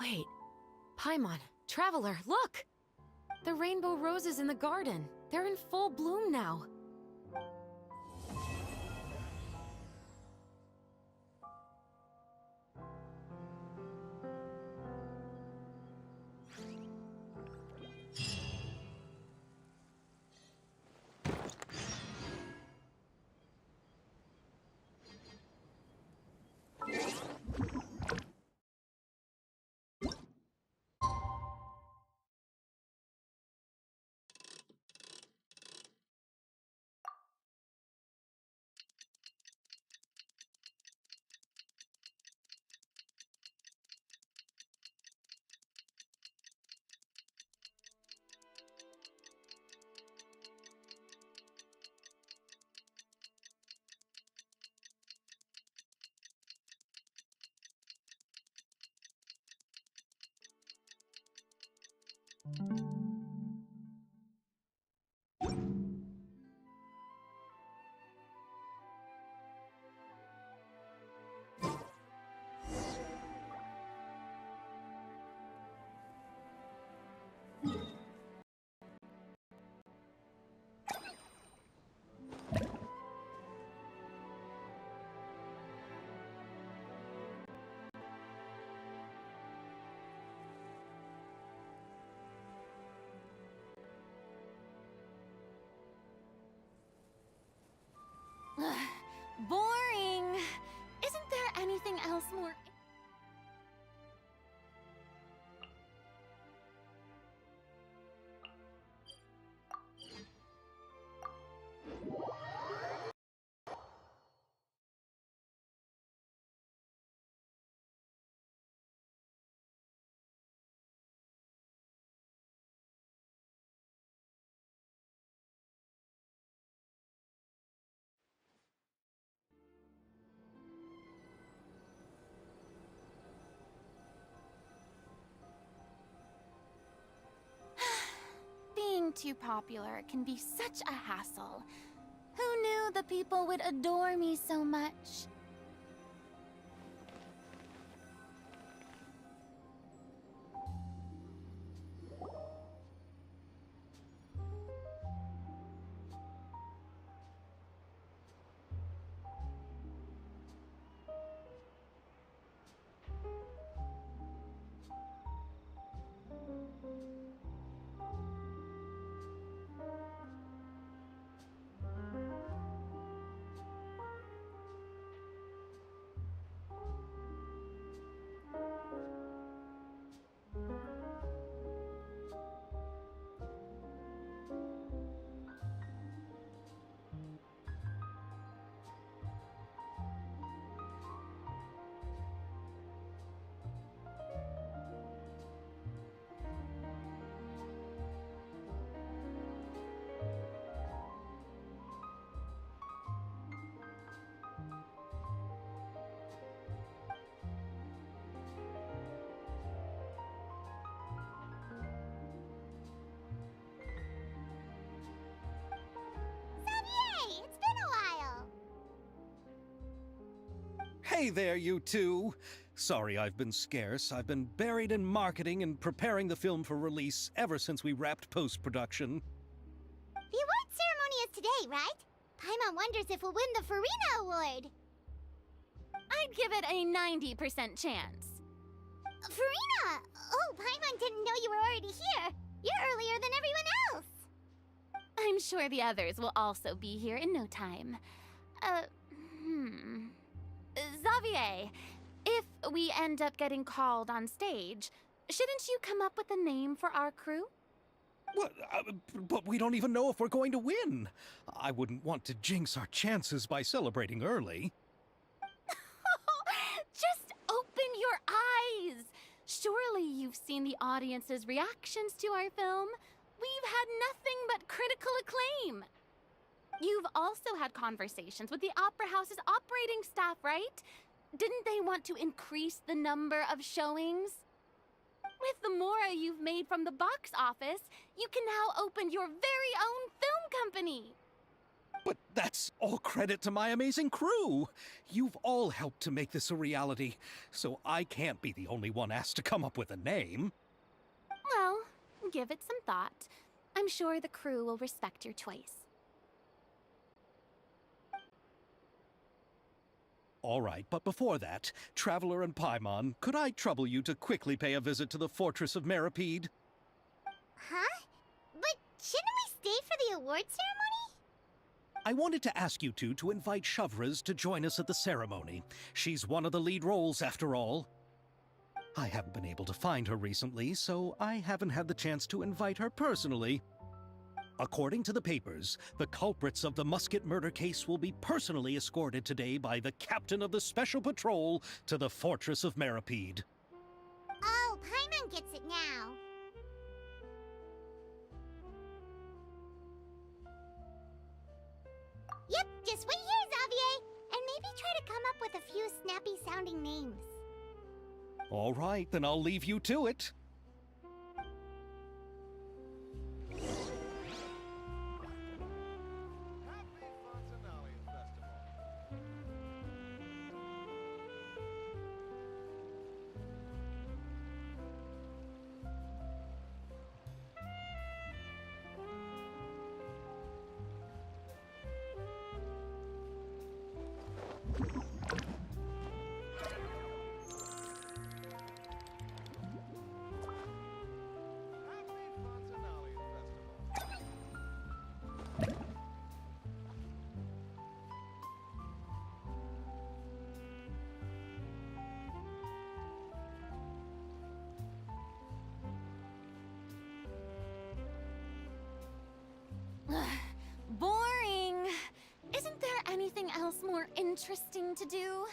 Wait. Paimon, Traveler, look! The rainbow roses in the garden. They're in full bloom now. Boring. Isn't there anything else more... Being too popular can be such a hassle. Who knew the people would adore me so much? Hey there, you two! Sorry I've been scarce. I've been buried in marketing and preparing the film for release ever since we wrapped post-production. The award ceremony is today, right? Paimon wonders if we'll win the Farina Award. I'd give it a 90% chance. Farina! Oh, Paimon didn't know you were already here. You're earlier than everyone else. I'm sure the others will also be here in no time. Xavier, if we end up getting called on stage, shouldn't you come up with a name for our crew? What? But we don't even know if we're going to win. I wouldn't want to jinx our chances by celebrating early. Just open your eyes! Surely you've seen the audience's reactions to our film. We've had nothing but critical acclaim. You've also had conversations with the Opera House's operating staff, right? Didn't they want to increase the number of showings? With the mora you've made from the box office, you can now open your very own film company. But that's all credit to my amazing crew. You've all helped to make this a reality, so I can't be the only one asked to come up with a name. Well, give it some thought. I'm sure the crew will respect your choice. All right, but before that, Traveler and Paimon, could I trouble you to quickly pay a visit to the Fortress of Meripede? Huh? But shouldn't we stay for the award ceremony? I wanted to ask you two to invite Shavraz to join us at the ceremony. She's one of the lead roles, after all. I haven't been able to find her recently, so I haven't had the chance to invite her personally. According to the papers, the culprits of the Musket murder case will be personally escorted today by the captain of the Special Patrol to the Fortress of Meripede. Oh, Paimon gets it now. Yep, just wait here, Xavier, and maybe try to come up with a few snappy-sounding names. All right, then I'll leave you to it. Boring. Isn't there anything else more interesting to do?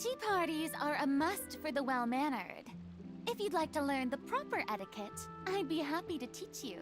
Tea parties are a must for the well-mannered. If you'd like to learn the proper etiquette, I'd be happy to teach you.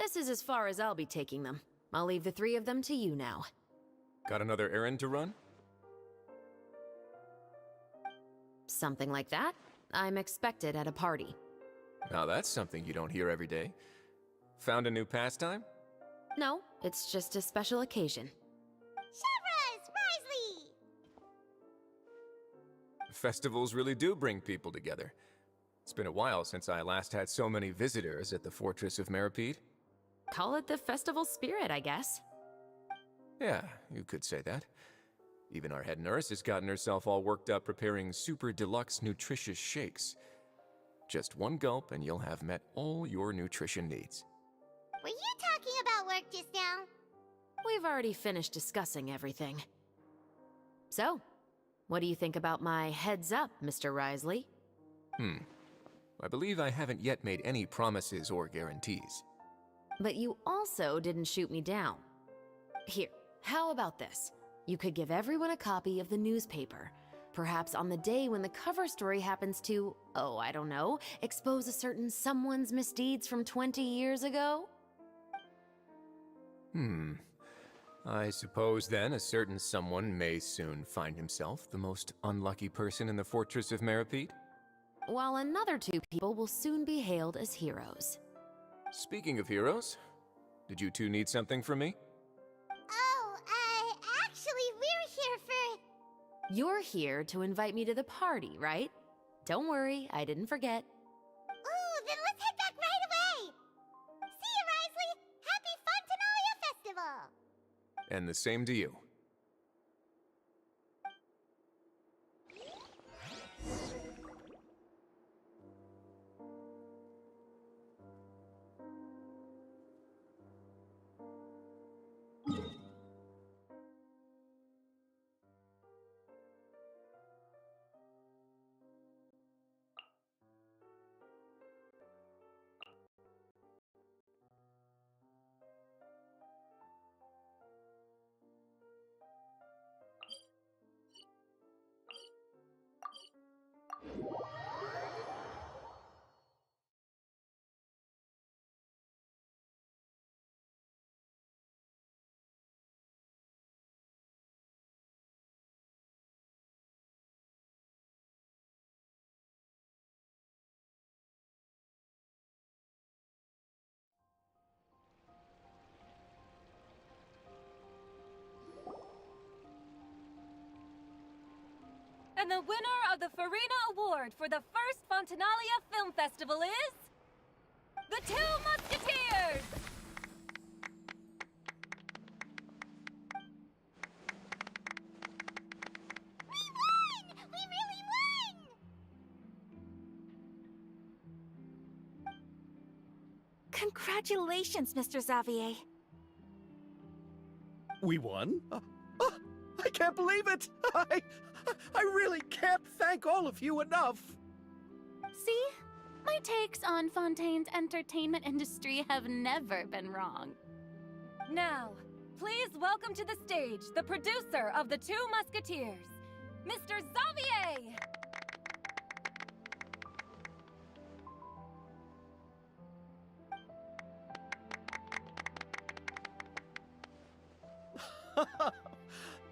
This is as far as I'll be taking them. I'll leave the three of them to you now. Got another errand to run? Something like that. I'm expected at a party. Now that's something you don't hear every day. Found a new pastime? No, it's just a special occasion. Chevras! Risley! Festivals really do bring people together. It's been a while since I last had so many visitors at the Fortress of Meripede. Call it the festival spirit, I guess. Yeah, you could say that. Even our head nurse has gotten herself all worked up preparing super deluxe nutritious shakes. Just one gulp and you'll have met all your nutrition needs. Were you talking about work just now? We've already finished discussing everything. So, what do you think about my heads up, Mr. Risley? I believe I haven't yet made any promises or guarantees. But you also didn't shoot me down. Here, how about this? You could give everyone a copy of the newspaper. Perhaps on the day when the cover story happens to, oh, I don't know, expose a certain someone's misdeeds from 20 years ago? I suppose then a certain someone may soon find himself the most unlucky person in the Fortress of Meripede? While another two people will soon be hailed as heroes. Speaking of heroes, did you two need something from me? Oh, actually, we're here for... You're here to invite me to the party, right? Don't worry, I didn't forget. Ooh, then let's head back right away! See you, Risley! Happy Fontanalia Festival! And the same to you. And the winner of the Farina Award for the first Fontanalia Film Festival is... the Two Musketeers! We won! We really won! Congratulations, Mr. Xavier. We won? I can't believe it! I really can't thank all of you enough! See? My takes on Fontaine's entertainment industry have never been wrong. Now, please welcome to the stage the producer of the Two Musketeers, Mr. Xavier!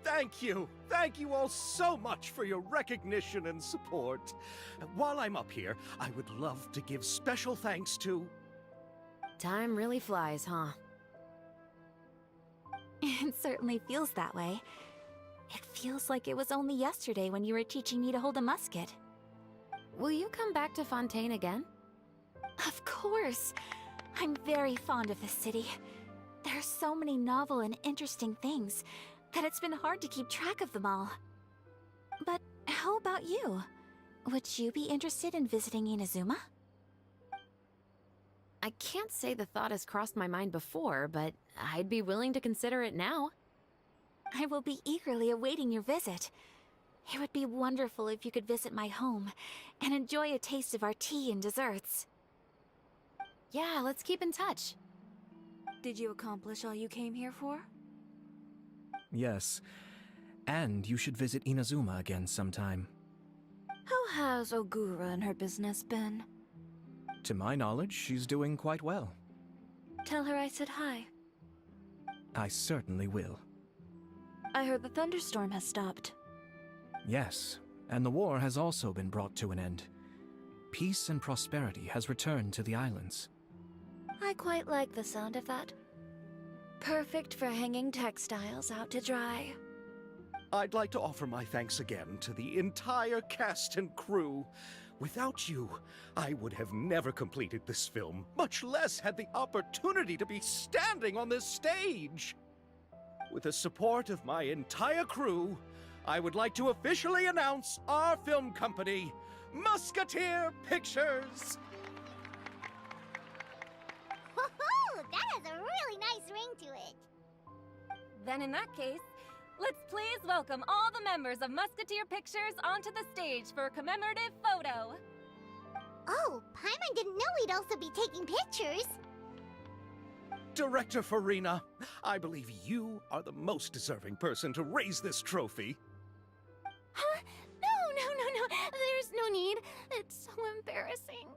Thank you. Thank you all so much for your recognition and support. While I'm up here, I would love to give special thanks to... Time really flies, huh? It certainly feels that way. It feels like it was only yesterday when you were teaching me to hold a musket. Will you come back to Fontaine again? Of course. I'm very fond of this city. There are so many novel and interesting things that it's been hard to keep track of them all. But how about you? Would you be interested in visiting Inazuma? I can't say the thought has crossed my mind before, but I'd be willing to consider it now. I will be eagerly awaiting your visit. It would be wonderful if you could visit my home and enjoy a taste of our tea and desserts. Yeah, let's keep in touch. Did you accomplish all you came here for? Yes. And you should visit Inazuma again sometime. How has Ogura and her business been? To my knowledge, she's doing quite well. Tell her I said hi. I certainly will. I heard the thunderstorm has stopped. Yes, and the war has also been brought to an end. Peace and prosperity has returned to the islands. I quite like the sound of that. Perfect for hanging textiles out to dry. I'd like to offer my thanks again to the entire cast and crew. Without you, I would have never completed this film, much less had the opportunity to be standing on this stage. With the support of my entire crew, I would like to officially announce our film company, Musketeer Pictures! Woohoo! That has a really nice ring to it. Then in that case, let's please welcome all the members of Musketeer Pictures onto the stage for a commemorative photo. Oh, Paimon didn't know we'd also be taking pictures. Director Farina, I believe you are the most deserving person to raise this trophy. Huh? No. There's no need. It's so embarrassing.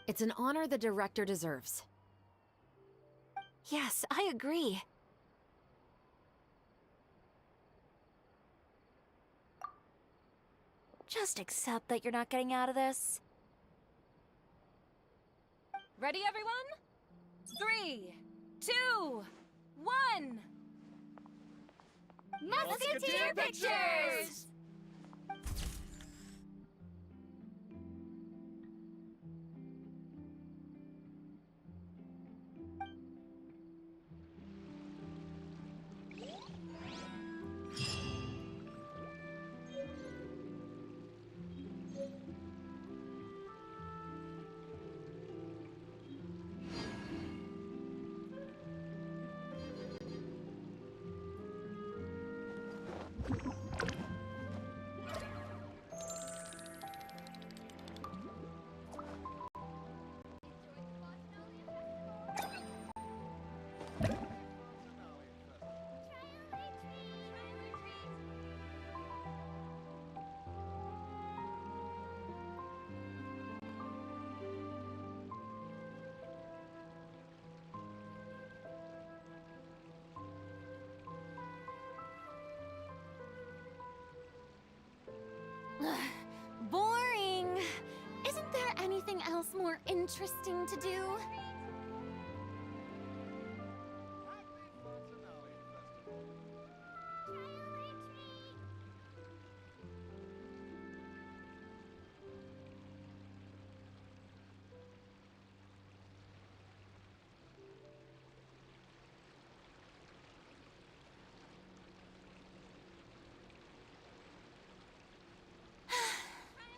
It's an honor the director deserves. Yes, I agree. Just accept that you're not getting out of this. Ready, everyone? 3, 2, 1! Musketeer Pictures! Boring. Isn't there anything else more interesting to do?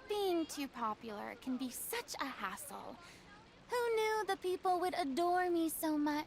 Being too popular can be such a hassle. Who knew the people would adore me so much?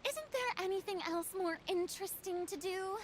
Isn't there anything else more interesting to do?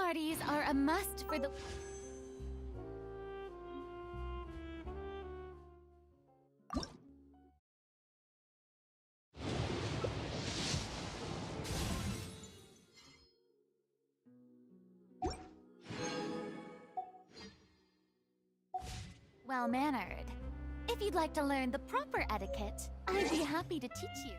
parties are a must for the... well-mannered. If you'd like to learn the proper etiquette, I'd be happy to teach you.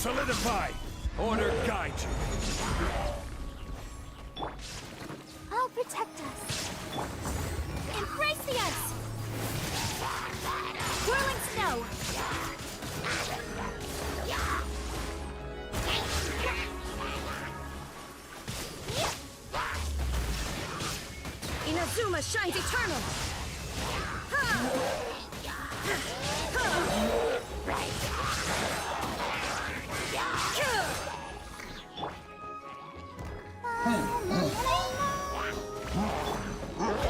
Solidify! Order guide you. I'll protect us. Embrace the ice! Whirling snow! Inazuma shines eternal!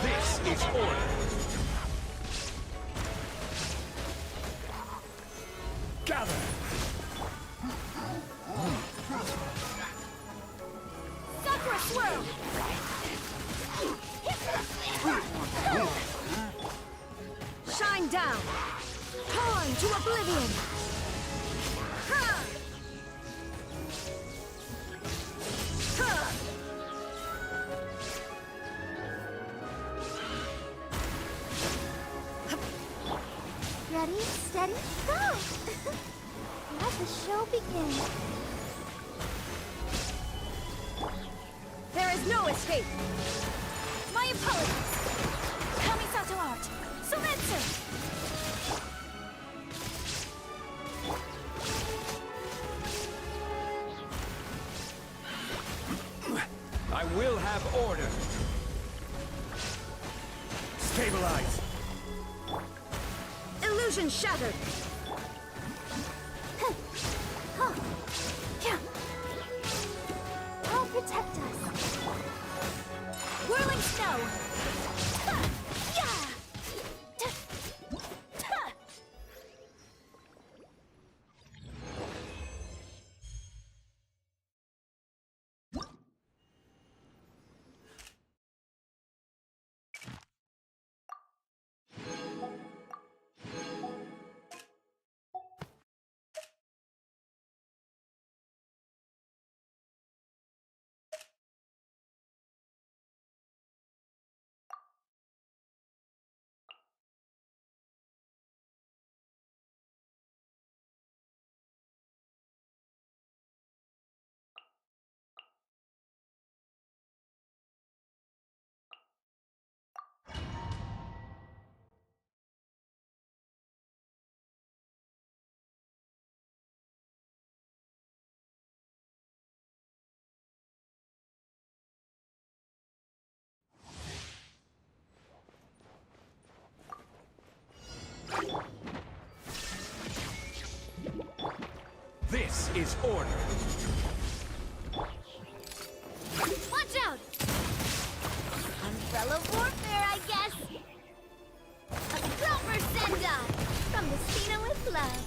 This is order. Gather. Torn to oblivion! Ha! Ha! Ready, steady, go! Let the show begin. There is no escape! My apologies! Kamisato art! Sumetsu! I will have order. Stabilize. Illusion shattered! I'll protect us. Whirling snow! This is order. Watch out! Umbrella warfare, I guess. A proper send-off from the Cena with love.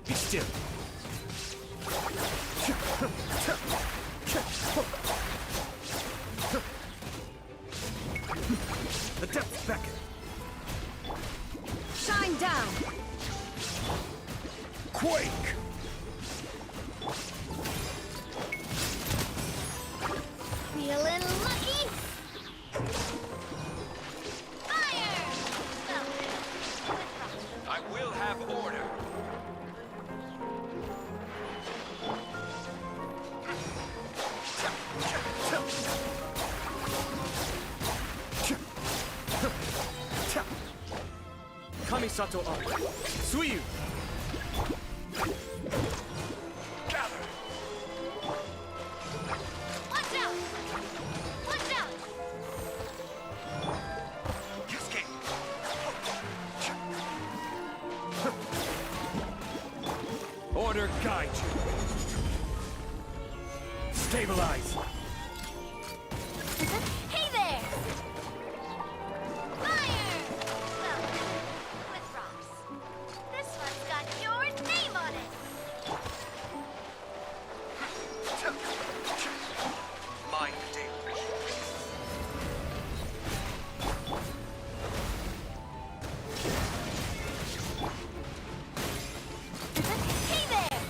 Be still. The depths beckon. Shine down! Quake! Feeling lucky? Fire! I will have order. Kamisato art. Suiyu! Gather. Watch out! Watch out! Cascade. Order guide you. Stabilize. Hey there! Fire! Well, with rocks. This one's got your name on it. Mind daily. Hey there!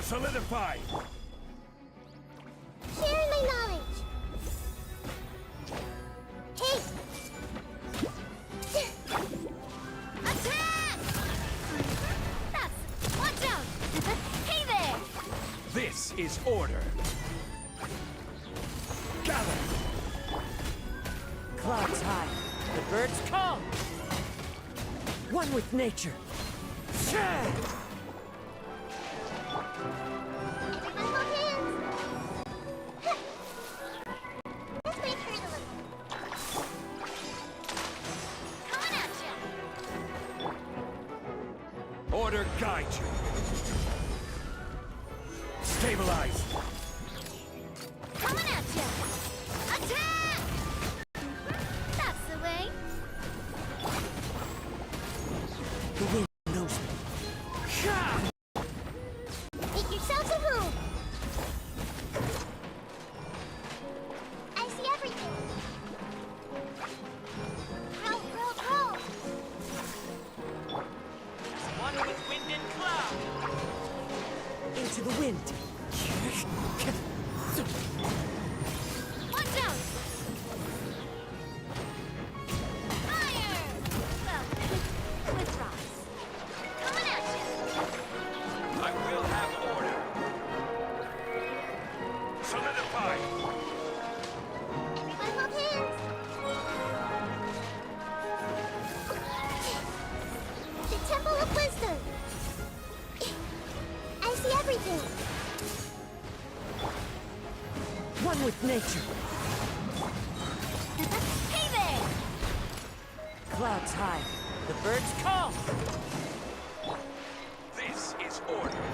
Solidify! Sharing my knowledge. Hey! Attack! That's... Watch out! Hey there! This is order. Gather! Clouds high. The birds call. One with nature. Share! Order guide you. Stabilize. Coming at you! Attack! That's the way. The wind knows me. Make yourselves a room. I see everything. Roll, roll, roll. One with wind and cloud. Into the wind. Watch out! Fire! Well, with rocks. Coming at you! I will have order. Solidify! Everyone hold hands. The Temple of Wisdom. I see everything. One with nature. Hey there! Clouds high. The birds call. This is order.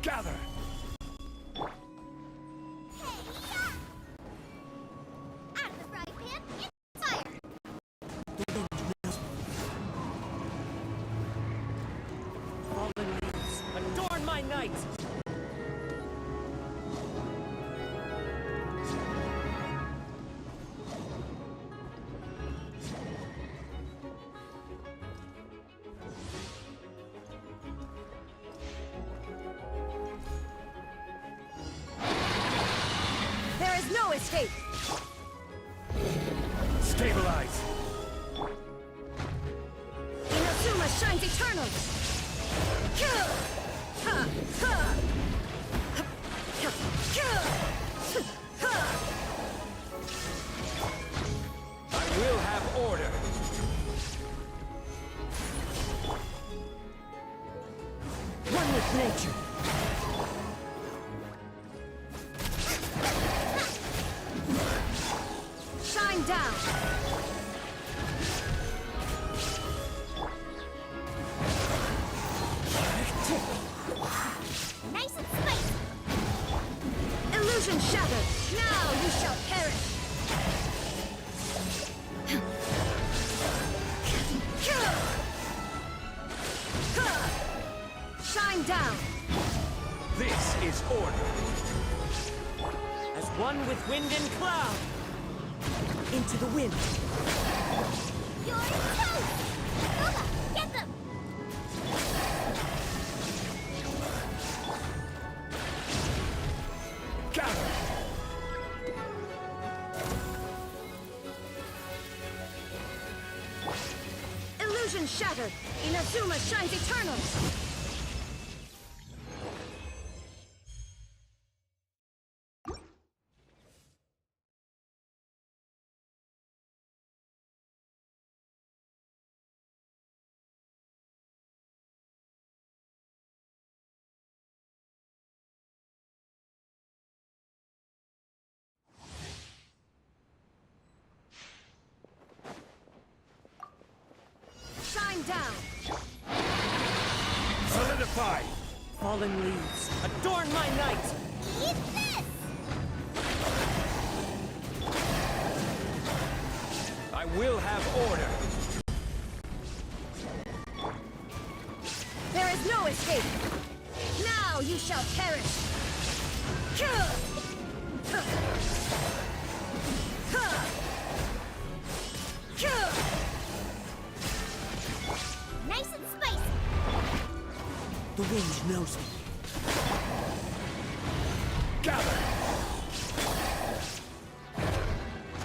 Gather! Out of the frying pan, it's fire! Fallen leaves, adorn my night! There is no escape! Stabilize! Inazuma shines eternal! I will have order! One with nature! Shine down! Nice and spicy! Illusion shattered! Now you shall perish! Shine down! This is order! As one with wind and cloud! Into the wind! You're toast! Boba, get them! Gather! Illusion shattered! Inazuma shines eternal! Shine down! Solidify! Fallen leaves, adorn my night! Eat this! I will have order! There is no escape! Now you shall perish! Nice and spicy! The wind knows me. Gather!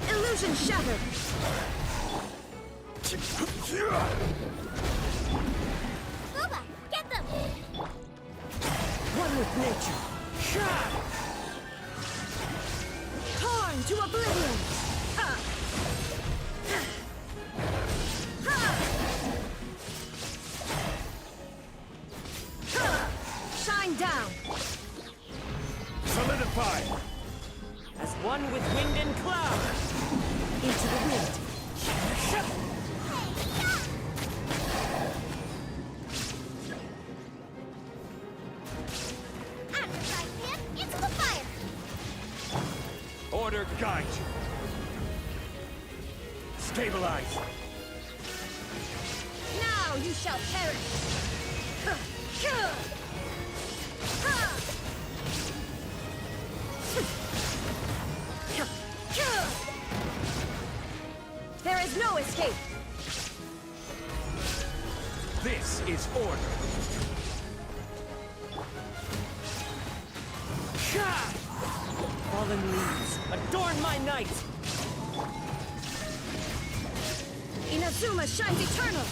Illusion shattered! Boba, get them! One with nature! Torn to oblivion! Shine down! Solidify! As one with wind and cloud! Into the wind! Out of the frying pan, into the fire! Order guide you! Stabilize! Now you shall perish! There is no escape! This is order! Fallen leaves, adorn my night! Inazuma shines eternal!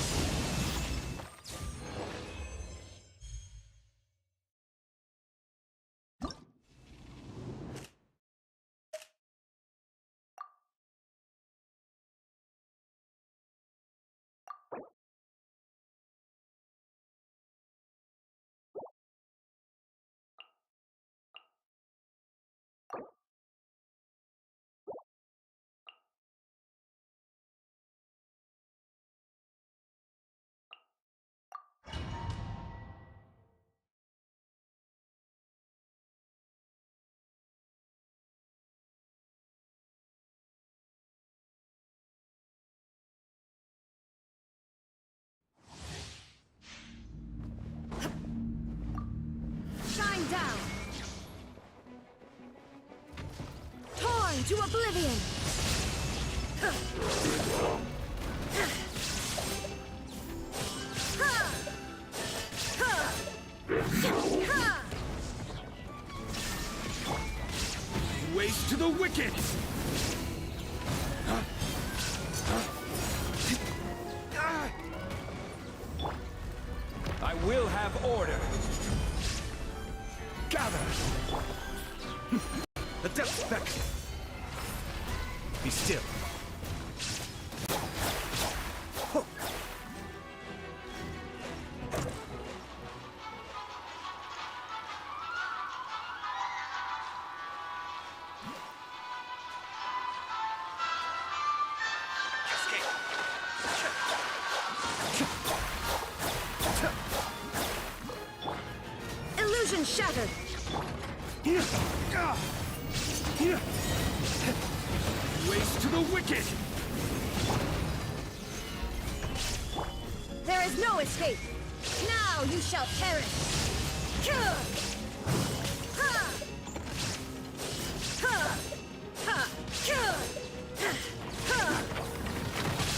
into oblivion! Waste to the wicked! I will have order. Gather! The depth back! Be still. Illusion shattered! Waste to the wicked! There is no escape! Now you shall perish!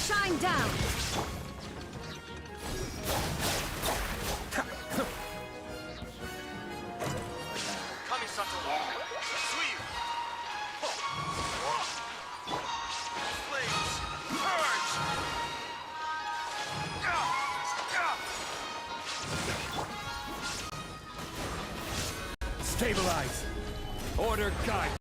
Shine down! Stabilize! Order guide!